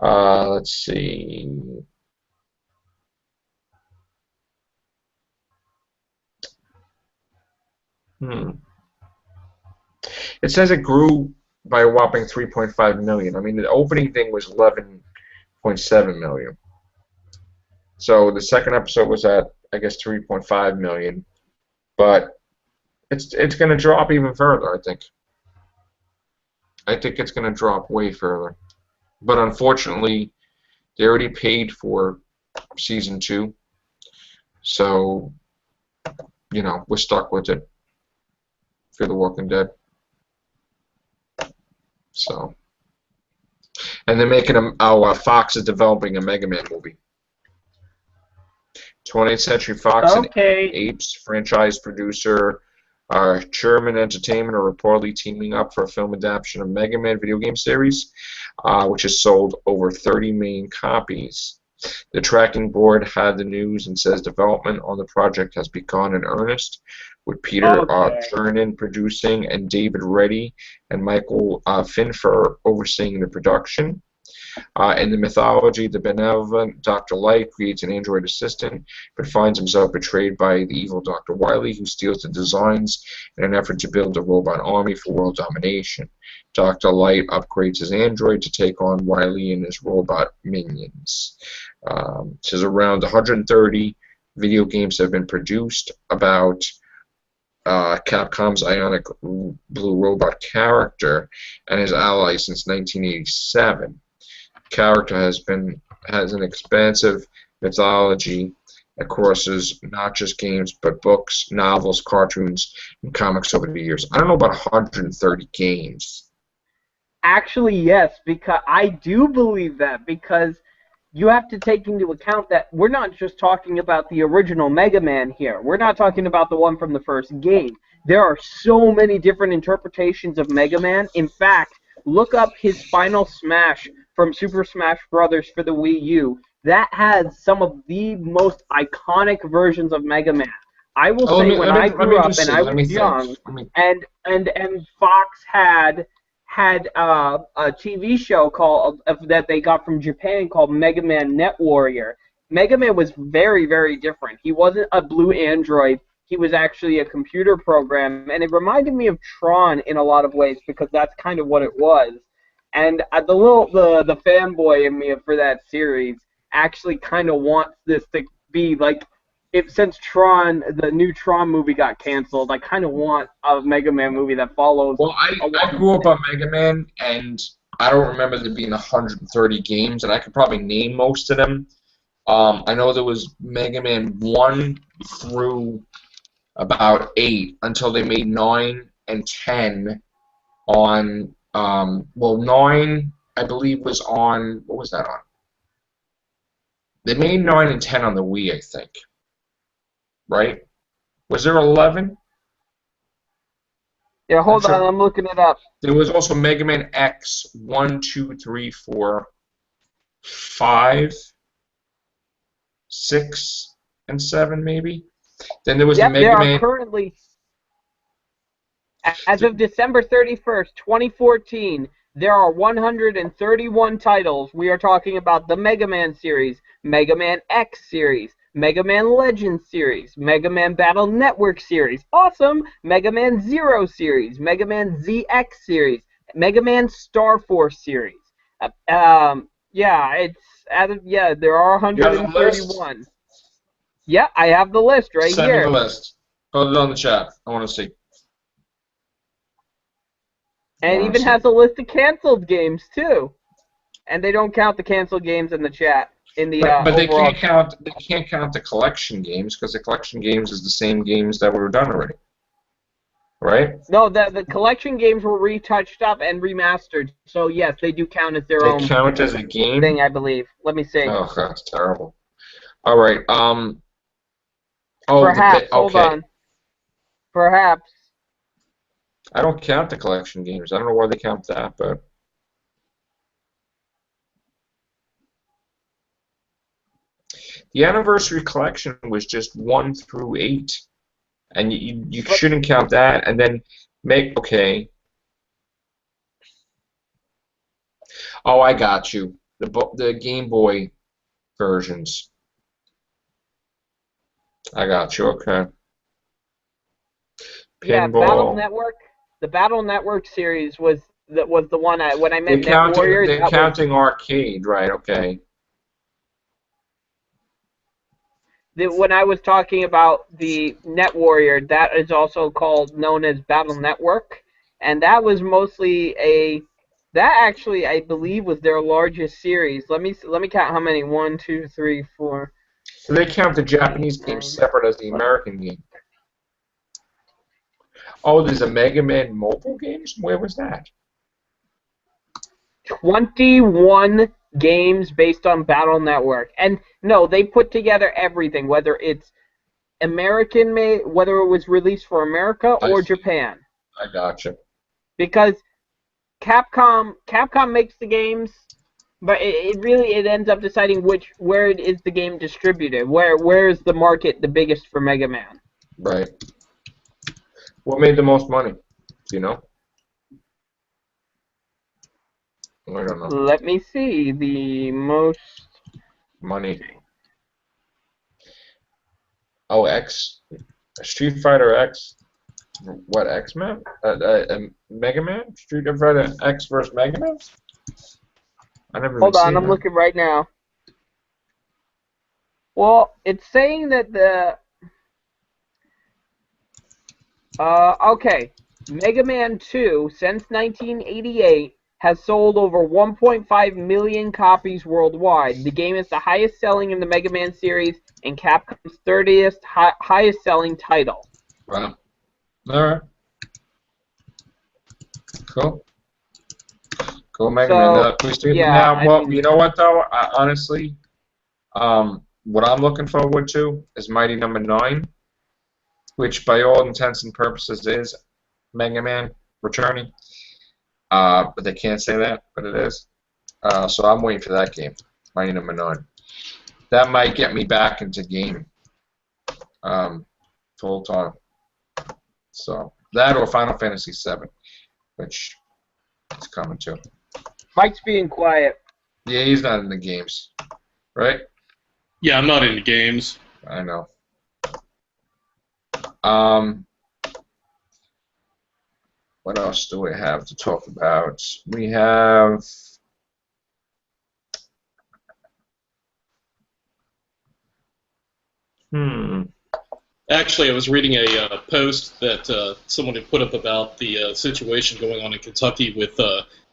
Let's see. It says it grew by a whopping 3.5 million. I mean, the opening thing was 11.7 million. So the second episode was at, I guess, 3.5 million. But it's going to drop even further, I think. I think it's going to drop way further. But unfortunately, they already paid for season 2. So, you know, we're stuck with it. Fear the Walking Dead. So, and they're making Fox is developing a Mega Man movie. 20th Century Fox and Apes franchise producer Sherman Entertainment are reportedly teaming up for a film adaptation of Mega Man video game series, which has sold over 30 million copies. The tracking board had the news and says development on the project has begun in earnest, with Peter Chernin producing and David Reddy and Michael Finfer overseeing the production. In the mythology, the benevolent Dr. Light creates an android assistant, but finds himself betrayed by the evil Dr. Wily, who steals the designs in an effort to build a robot army for world domination. Dr. Light upgrades his android to take on Wily and his robot minions. It says around 130 video games have been produced about Capcom's Ionic Blue robot character and his allies since 1987. Character has an expansive mythology that crosses not just games but books, novels, cartoons, and comics over the years. I don't know about 130 games. Actually, yes, because I do believe that, because you have to take into account that we're not just talking about the original Mega Man here. We're not talking about the one from the first game. There are so many different interpretations of Mega Man. In fact, look up his Final Smash from Super Smash Bros. For the Wii U. That has some of the most iconic versions of Mega Man. I will say when I grew up and I was young, and Fox had a TV show called that they got from Japan called Mega Man Net Warrior. Mega Man was very, very different. He wasn't a blue android. He was actually a computer program, and it reminded me of Tron in a lot of ways because that's kind of what it was. And the fanboy in me for that series actually kind of wants this to be like, since Tron, the new Tron movie got canceled, I kind of want a Mega Man movie that follows. Well, I grew up on Mega Man, and I don't remember there being 130 games, and I could probably name most of them. I know there was Mega Man 1 through about 8 until they made 9 and 10 on, 9, I believe, was on, what was that on? They made 9 and 10 on the Wii, I think. Right? Was there 11? Yeah, hold on, I'm looking it up. There was also Mega Man X 1, 2, 3, 4, 5, 6, and 7, maybe. Then there was the Mega Man. Currently, as of December 31st, 2014, there are 131 titles. We are talking about the Mega Man series, Mega Man X series, Mega Man Legends series, Mega Man Battle Network series, awesome, Mega Man Zero series, Mega Man ZX series, Mega Man Star Force series. There are 131. Yeah, I have the list right here. Send me the list. Put it on the chat. I want to see. And it even has a list of canceled games too. And they don't count the canceled games in the chat. But they can't count. They can't count the collection games because the collection games is the same games that were done already, right? No, the collection games were retouched up and remastered. So yes, they do count as their own. They count as a game thing, I believe. Let me see. Oh, that's terrible. All right. Perhaps. Hold on. Perhaps. I don't count the collection games. I don't know why they count that, but. The Anniversary Collection was just 1 through 8, and you shouldn't count that. And then okay. Oh, I got you. The Game Boy versions. I got you. Okay. Pinball. Yeah, Battle Network. The Battle Network series was the one when I meant Net Warriors. They're counting arcade, right? Okay. When I was talking about the Net Warrior, that is also known as Battle Network, and that was mostly that actually I believe was their largest series. Let me count how many. 1, 2, 3, 4. So they count the Japanese game separate as the American game. Oh, there's a Mega Man mobile games? Where was that? 21 games based on Battle Network. And no, they put together everything, whether it's American made, whether it was released for America or Japan. I gotcha. Because Capcom makes the games, but it ends up deciding where is the game distributed, where is the market the biggest for Mega Man. Right. What made the most money? Do you know? I don't know. Let me see. The most money. Oh, X. Street Fighter X. What, X-Men? Mega Man? Street Fighter X versus Mega Man? I never. Hold on, I'm looking right now. Well, it's saying that the. Okay. Mega Man 2, since 1988, has sold over 1.5 million copies worldwide. The game is the highest selling in the Mega Man series and Capcom's 30th highest selling title. Wow. Alright. Cool. Go Mega So, Man. Please do. yeah, Now, I well, mean, you know what though? Honestly, what I'm looking forward to is Mighty Number 9, which by all intents and purposes is Mega Man returning. But they can't say that, but it is. So I'm waiting for that game, Mighty Number 9. That might get me back into gaming full time. So that or Final Fantasy VII, which is coming too. Mike's being quiet. Yeah, he's not in the games, right? Yeah, I'm not into games. I know. What else do we have to talk about? We have. Actually, I was reading a post that someone had put up about the situation going on in Kentucky with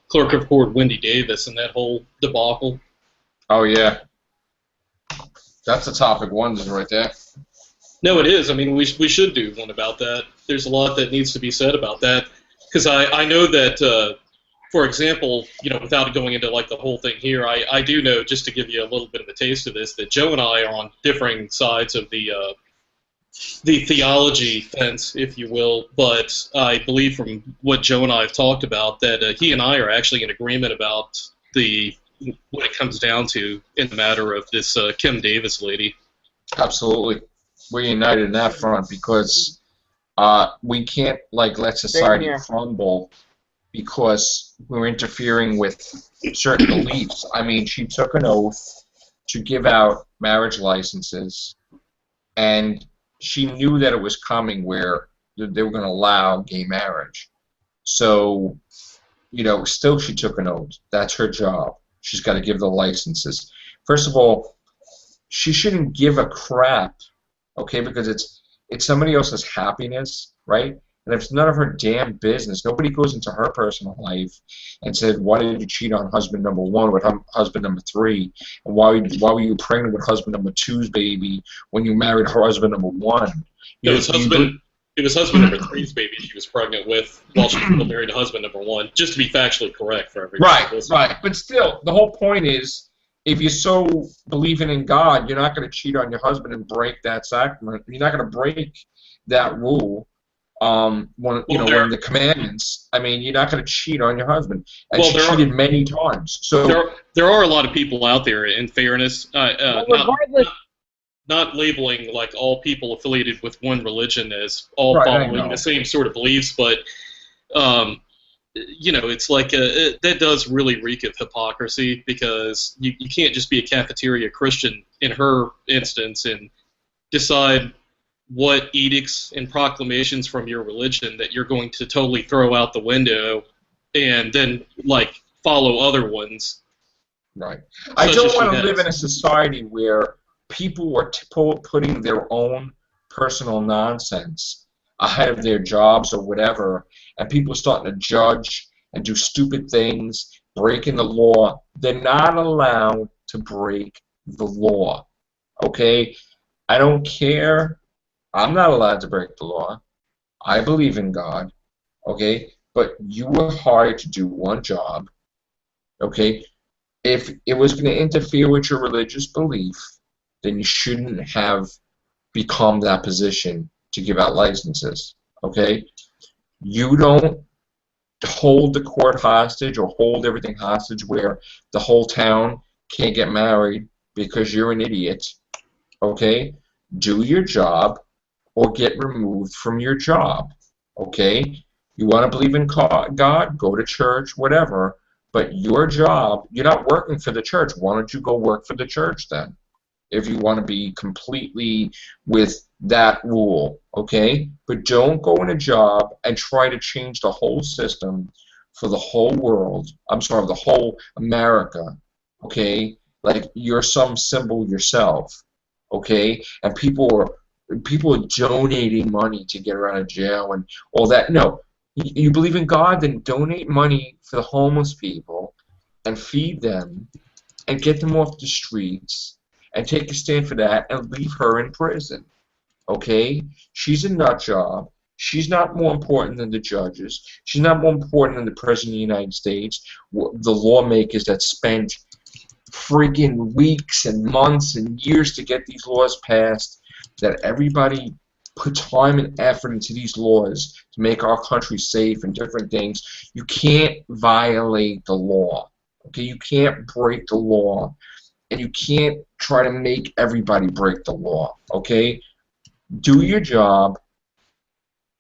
Clerk of Court Wendy Davis and that whole debacle. Oh yeah, that's a topic one right there. No, it is. I mean, we should do one about that. There's a lot that needs to be said about that because I know that, for example, without going into like the whole thing here, I do know, just to give you a little bit of a taste of this, that Joe and I are on differing sides of the theology fence, if you will, but I believe from what Joe and I have talked about that he and I are actually in agreement about what it comes down to in the matter of this Kim Davis lady. Absolutely, we're united in that front because we can't let society crumble because we're interfering with certain beliefs. I mean, she took an oath to give out marriage licenses, and she knew that it was coming where they were going to allow gay marriage. So, still she took an oath. That's her job. She's got to give the licenses. First of all, she shouldn't give a crap, okay, because it's somebody else's happiness, right? And if it's none of her damn business, nobody goes into her personal life and said, why did you cheat on husband number 1 with husband number 3? And why were you pregnant with husband number 2's baby when you married her husband number 1? It was husband number 3's baby she was pregnant with while she was still married to husband number 1, just to be factually correct for everybody. Right. But still, the whole point is, if you're so believing in God, you're not going to cheat on your husband and break that sacrament. You're not going to break that rule. One of the commandments. I mean, you're not going to cheat on your husband, and she cheated many times. So there are a lot of people out there, in fairness, regardless, not labeling like all people affiliated with one religion as all following the same sort of beliefs, but it's like that does really reek of hypocrisy because you can't just be a cafeteria Christian in her instance and decide what edicts and proclamations from your religion that you're going to totally throw out the window and then follow other ones. Right. I don't want to live in a society where people are putting their own personal nonsense ahead of their jobs or whatever, and people are starting to judge and do stupid things, breaking the law. They're not allowed to break the law. Okay? I don't care. I'm not allowed to break the law. I believe in God, okay? But you were hired to do one job, okay? If it was going to interfere with your religious belief, then you shouldn't have become that position to give out licenses, okay? You don't hold the court hostage or hold everything hostage where the whole town can't get married because you're an idiot, okay? Do your job or get removed from your job, okay? You want to believe in God, go to church, whatever, but your job, you're not working for the church. Why don't you go work for the church then, if you want to be completely with that rule, okay? But don't go in a job and try to change the whole system for the whole world, the whole America, okay? Like you're some symbol yourself, okay? And people are donating money to get her out of jail and all that. No, you believe in God, then donate money for the homeless people and feed them and get them off the streets and take a stand for that and leave her in prison. Okay? She's a nut job. She's not more important than the judges. She's not more important than the President of the United States, the lawmakers that spent friggin' weeks and months and years to get these laws passed, that everybody put time and effort into these laws to make our country safe and different things. You can't violate the law. Okay, you can't break the law, and you can't try to make everybody break the law. Okay, do your job,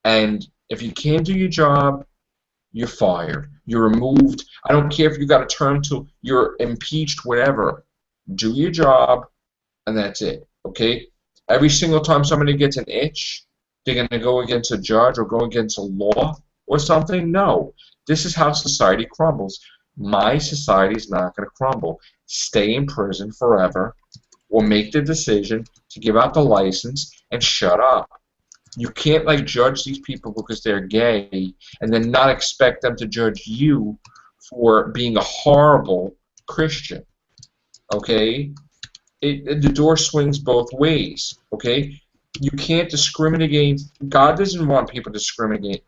and if you can't do your job, you're fired. You're removed. I don't care if you got a term till you're impeached, whatever. Do your job, and that's it. Okay? Every single time somebody gets an itch, they're going to go against a judge or go against a law or something? No. This is how society crumbles. My society is not going to crumble. Stay in prison forever or make the decision to give out the license and shut up. You can't like judge these people because they're gay and then not expect them to judge you for being a horrible Christian. Okay? The door swings both ways. Okay? You can't discriminate. God doesn't want people to discriminate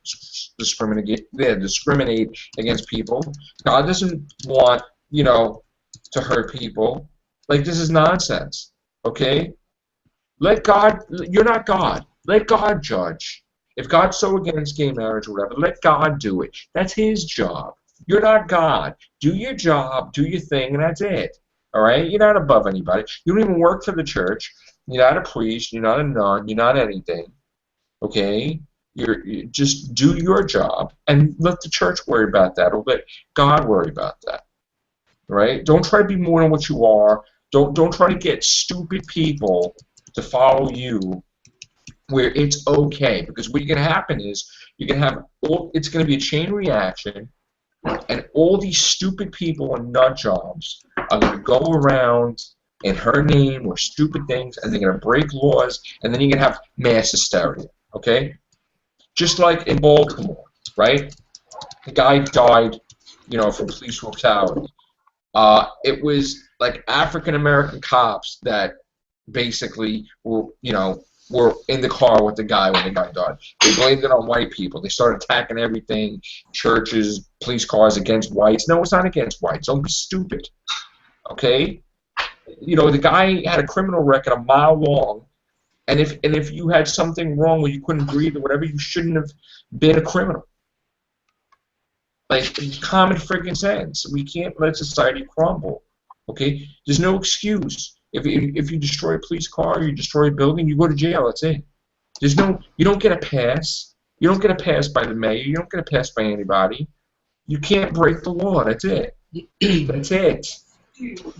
against people. God doesn't want, to hurt people. Like, this is nonsense. Okay? Let God, you're not God. Let God judge. If God's so against gay marriage or whatever, let God do it. That's His job. You're not God. Do your job, do your thing, and that's it. All right? You're not above anybody. You don't even work for the church. You're not a priest. You're not a nun. You're not anything. Okay? You just do your job and let the church worry about that, or let God worry about that. All right? Don't try to be more than what you are. Don't try to get stupid people to follow you where it's okay, because what's going to happen is you're going to have it's going to be a chain reaction, and all these stupid people and nut jobs are going to go around in her name or stupid things, and they're going to break laws, and then you're going to have mass hysteria, okay? Just like in Baltimore, right? The guy died, from police brutality. It was like African-American cops that basically were in the car with the guy when the guy died. They blamed it on white people. They started attacking everything, churches, police cars against whites. No, it's not against whites. Don't be stupid. Okay? The guy had a criminal record a mile long, and if you had something wrong where you couldn't breathe or whatever, you shouldn't have been a criminal. Like, common friggin' sense. We can't let society crumble. Okay? There's no excuse. If you destroy a police car, you destroy a building, you go to jail. That's it. You don't get a pass. You don't get a pass by the mayor. You don't get a pass by anybody. You can't break the law. That's it. That's it.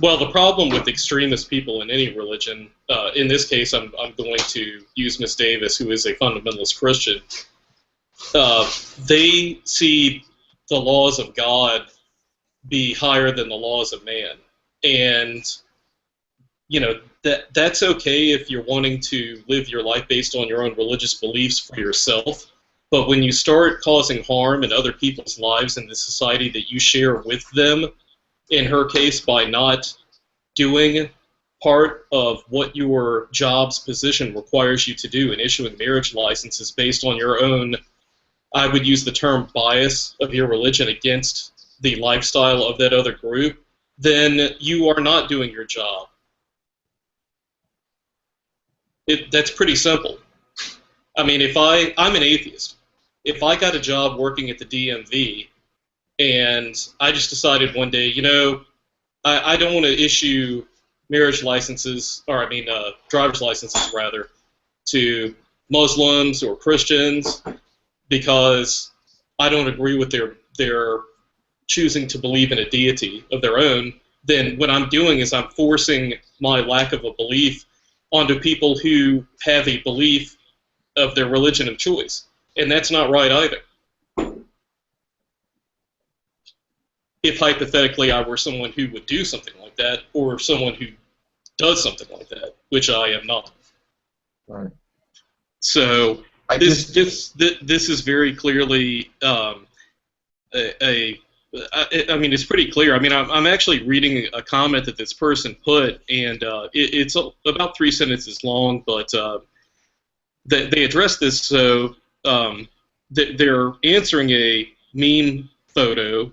Well, the problem with extremist people in any religion, in this case, I'm going to use Ms. Davis, who is a fundamentalist Christian. They see the laws of God be higher than the laws of man, and that's okay if you're wanting to live your life based on your own religious beliefs for yourself. But when you start causing harm in other people's lives in the society that you share with them, in her case by not doing part of what your job's position requires you to do in issuing marriage licenses based on your own, I would use the term bias of your religion against the lifestyle of that other group, then you are not doing your job. That's pretty simple. I mean, I'm an atheist. If I got a job working at the DMV and I just decided one day, I don't want to issue marriage licenses, or driver's licenses rather, to Muslims or Christians because I don't agree with their choosing to believe in a deity of their own, then what I'm doing is I'm forcing my lack of a belief onto people who have a belief of their religion of choice. And that's not right either. If hypothetically I were someone who would do something like that, or someone who does something like that, which I am not. Right. So this is very clearly it's pretty clear. I mean, I'm actually reading a comment that this person put, and it's about 3 sentences long, but they address this. So they're answering a meme photo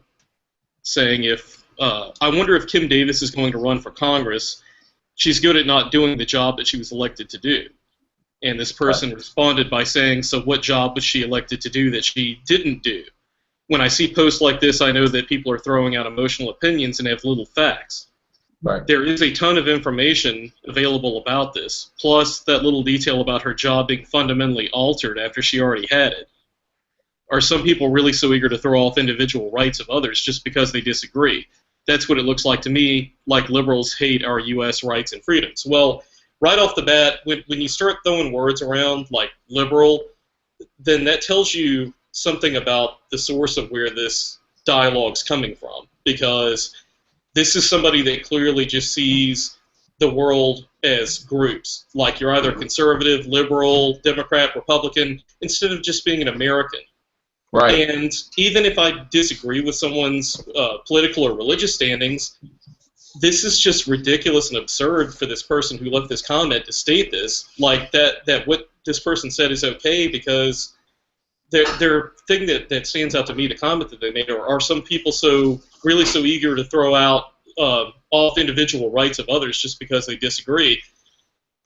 saying if I wonder if Kim Davis is going to run for Congress. She's good at not doing the job that she was elected to do. And this person responded by saying, so what job was she elected to do that she didn't do? When I see posts like this, I know that people are throwing out emotional opinions and have little facts. Right. There is a ton of information available about this, plus that little detail about her job being fundamentally altered after she already had it. Are some people really so eager to throw off individual rights of others just because they disagree? That's what it looks like to me, like liberals hate our U.S. rights and freedoms. Well, right off the bat, when you start throwing words around like liberal, then that tells you something about the source of where this dialogue's coming from, because this is somebody that clearly just sees the world as groups. Like you're either conservative, liberal, Democrat, Republican, instead of just being an American. Right. And even if I disagree with someone's political or religious standings, this is just ridiculous and absurd for this person who left this comment to state this. Like that what this person said is okay, because their thing that stands out to me, the comment that they made, are some people so eager to throw out off individual rights of others just because they disagree.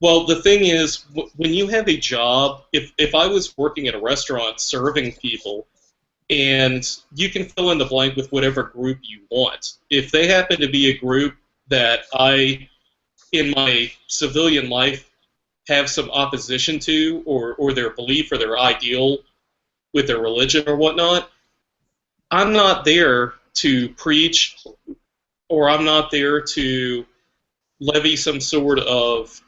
Well, the thing is, when you have a job, if I was working at a restaurant serving people, and you can fill in the blank with whatever group you want. If they happen to be a group that I, in my civilian life, have some opposition to, or their belief or their ideal with their religion or whatnot, I'm not there to preach, or I'm not there to levy some sort of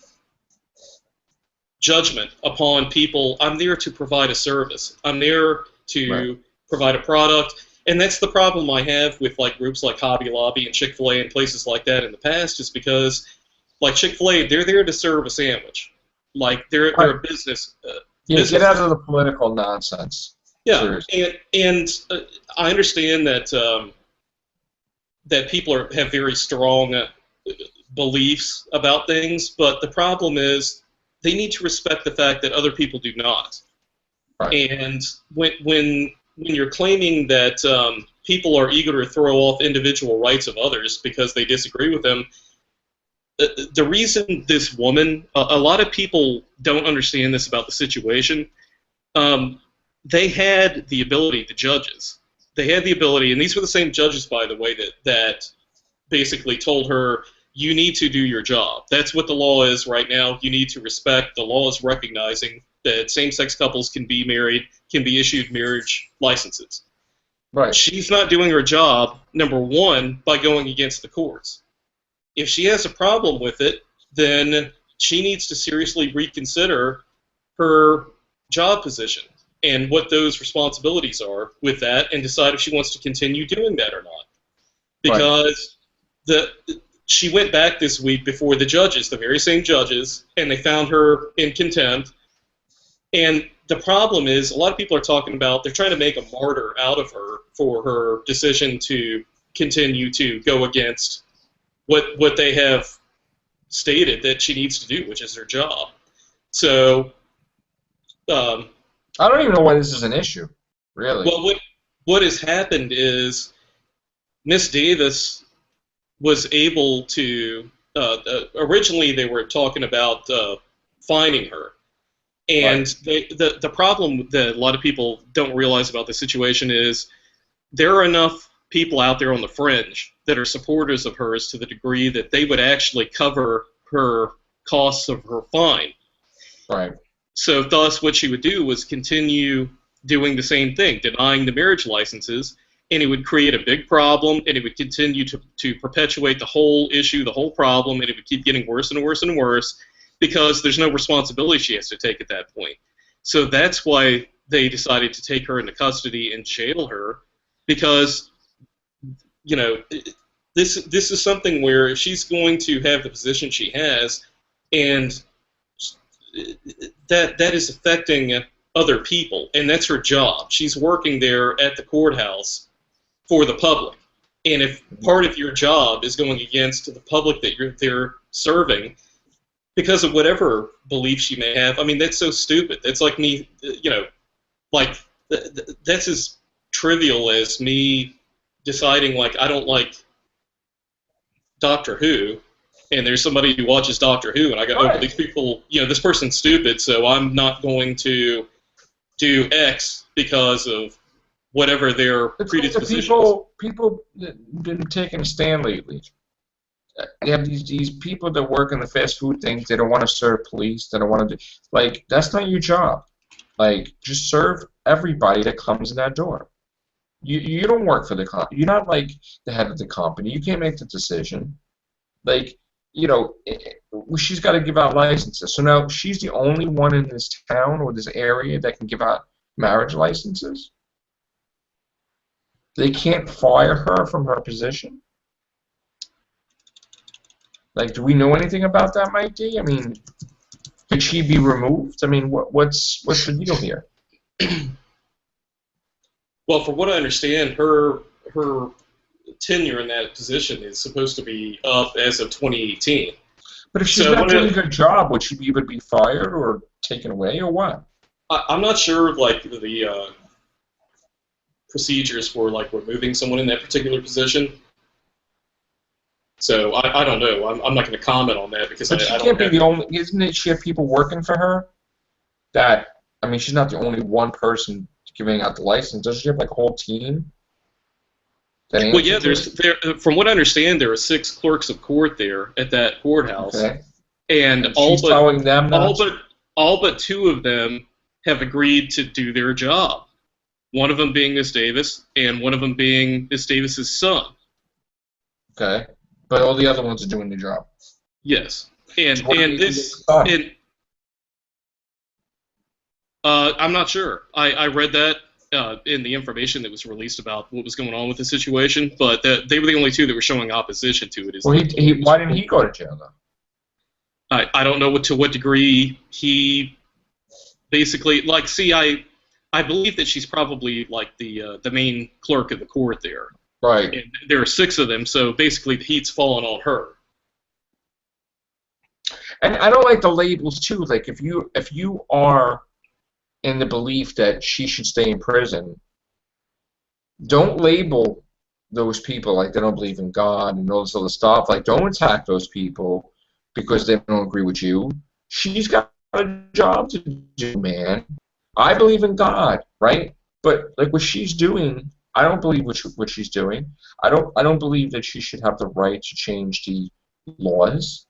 judgment upon people. I'm there to provide a service. I'm there to provide a product, and that's the problem I have with like groups like Hobby Lobby and Chick-fil-A and places like that in the past, is because like Chick-fil-A, they're there to serve a sandwich. Like they're a business. Get out of the political nonsense. Yeah, Seriously. and I understand that that people have very strong beliefs about things, but the problem is they need to respect the fact that other people do not. Right. And when you're claiming that people are eager to throw off individual rights of others because they disagree with them, the reason this woman, a lot of people don't understand this about the situation, they had the ability, the judges, they had the ability, and these were the same judges, by the way, that basically told her, you need to do your job. That's what the law is right now. You need to respect. The law is recognizing that same-sex couples can be married, can be issued marriage licenses. Right. She's not doing her job, number one, by going against the courts. If she has a problem with it, then she needs to seriously reconsider her job position and what those responsibilities are with that, and decide if she wants to continue doing that or not. Because she went back this week before the judges, the very same judges, and they found her in contempt. And the problem is, a lot of people are talking about, they're trying to make a martyr out of her for her decision to continue to go against what they have stated that she needs to do, which is her job. So, I don't even know why this is an issue, really. Well, what has happened is Miss Davis was able to, originally they were talking about fining her. And the problem that a lot of people don't realize about the situation is there are enough people out there on the fringe that are supporters of hers to the degree that they would actually cover her costs of her fine. Right. So thus what she would do was continue doing the same thing, denying the marriage licenses, and it would create a big problem, and it would continue to perpetuate the whole issue, the whole problem, and it would keep getting worse and worse and worse, because there's no responsibility she has to take at that point. So that's why they decided to take her into custody and jail her, because, you know, this is something where if she's going to have the position she has, and that is affecting other people, and that's her job. She's working there at the courthouse for the public. And if part of your job is going against the public that you're there serving, because of whatever beliefs you may have, I mean, that's so stupid. That's like me, you know, like that's as trivial as me deciding like I don't like Doctor Who, and there's somebody who watches Doctor Who, and I go, oh, well, these people, this person's stupid, so I'm not going to do X because of whatever their predisposition is. People been taking a stand lately. They have these people that work in the fast food things. They don't want to serve police. They don't want to do, like, that's not your job. Like, just serve everybody that comes in that door. You don't work for the company. You're not like the head of the company. You can't make the decision. Like, she's got to give out licenses. So now she's the only one in this town or this area that can give out marriage licenses. They can't fire her from her position. Like, do we know anything about that, Mike D? I mean, could she be removed? I mean, what's the deal here? Well, from what I understand, her tenure in that position is supposed to be up as of 2018. But if she's not doing a good job, would she would be fired or taken away or what? I'm not sure, like, the procedures for, like, removing someone in that particular position. So I don't know. I'm not going to comment on that because but she can't be the only. Isn't it? She have people working for her. That I mean, she's not the only one person giving out the license. Doesn't she have like a whole team? Well, yeah. From what I understand, there are 6 clerks of court there at that courthouse, and all but 2 of them have agreed to do their job. One of them being Miss Davis, and one of them being Miss Davis's son. Okay. But all the other ones are doing the job. Yes, I'm not sure. I read that in the information that was released about what was going on with the situation, but they were the only 2 that were showing opposition to it. Well, why didn't he go to jail though? I don't know to what degree he basically I believe that she's probably like the main clerk of the court there. Right. And there are 6 of them, so basically the heat's fallen on her. And I don't like the labels too. Like if you are in the belief that she should stay in prison, don't label those people like they don't believe in God and all this other stuff. Like don't attack those people because they don't agree with you. She's got a job to do, man. I believe in God, right? But like what she's doing, I don't believe what she's doing. I don't believe that she should have the right to change the laws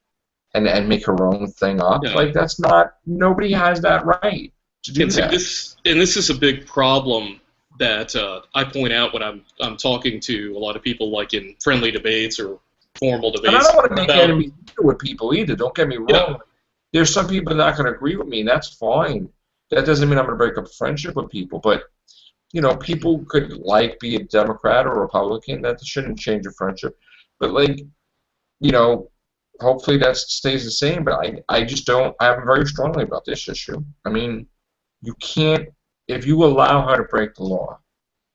and make her own thing up. Yeah. Like that's not. Nobody has that right to do that. This is a big problem that I point out when I'm talking to a lot of people, like in friendly debates or formal debates. And I don't want to make enemies with people either. Don't get me wrong. Yeah. There's some people that are not going to agree with me, and that's fine. That doesn't mean I'm going to break up a friendship with people, but. People could be a Democrat or Republican. That shouldn't change a friendship. But hopefully that stays the same. But I just don't. I'm very strongly about this issue. I mean, you can't. If you allow her to break the law,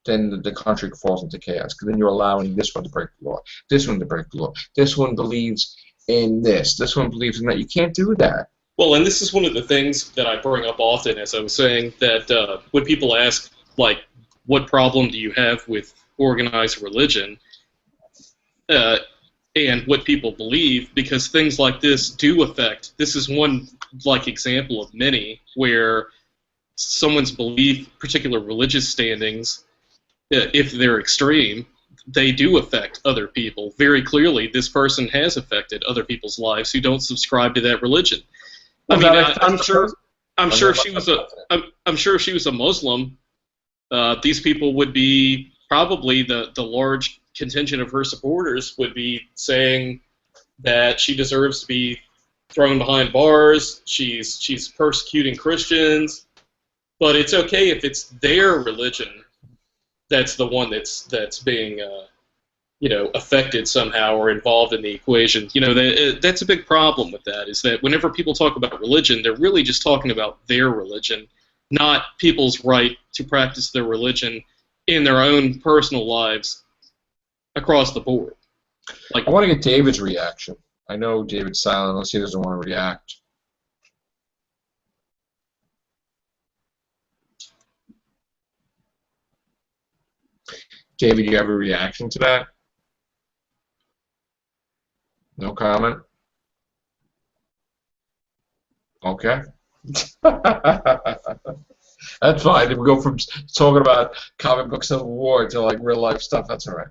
then the country falls into chaos. Because then you're allowing this one to break the law, this one to break the law. This one believes in this. This one believes in that. You can't do that. Well, and this is one of the things that I bring up often, as I was saying, that when people ask. Like, what problem do you have with organized religion and what people believe? Because things like this do affect. This is one example of many where someone's belief, particular religious standings, if they're extreme, they do affect other people. Very clearly, this person has affected other people's lives who don't subscribe to that religion. Well, I'm sure if she was a Muslim. These people would be probably the large contingent of her supporters would be saying that she deserves to be thrown behind bars. She's persecuting Christians, but it's okay if it's their religion that's the one that's being affected somehow or involved in the equation. That's a big problem with that. Is that whenever people talk about religion, they're really just talking about their religion. Not people's right to practice their religion in their own personal lives across the board. I want to get David's reaction. I know David's silent unless he doesn't want to react. David, you have a reaction to that? No comment? Okay. That's fine. If we go from talking about comic book Civil War to like real life stuff, that's all right.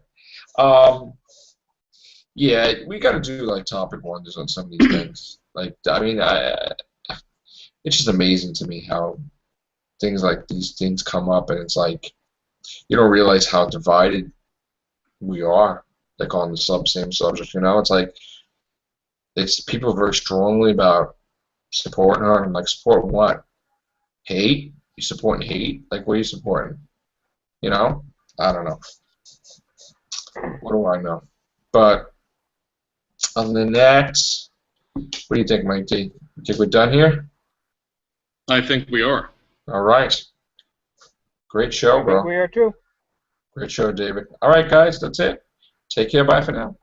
Yeah, we got to do like topic wonders on some of these things. Like, I mean, it's just amazing to me how things like these things come up, and it's like you don't realize how divided we are, like on the same subject. You know, it's like it's people are very strongly about supporting her, and like support what? Hate? You supporting hate? Like, what are you supporting? You know? I don't know. What do I know? But other than that, what do you think, Mike D? You think we're done here? I think we are. All right. Great show, I bro. think we are too. Great show, David. All right, guys, that's it. Take care. Bye for now.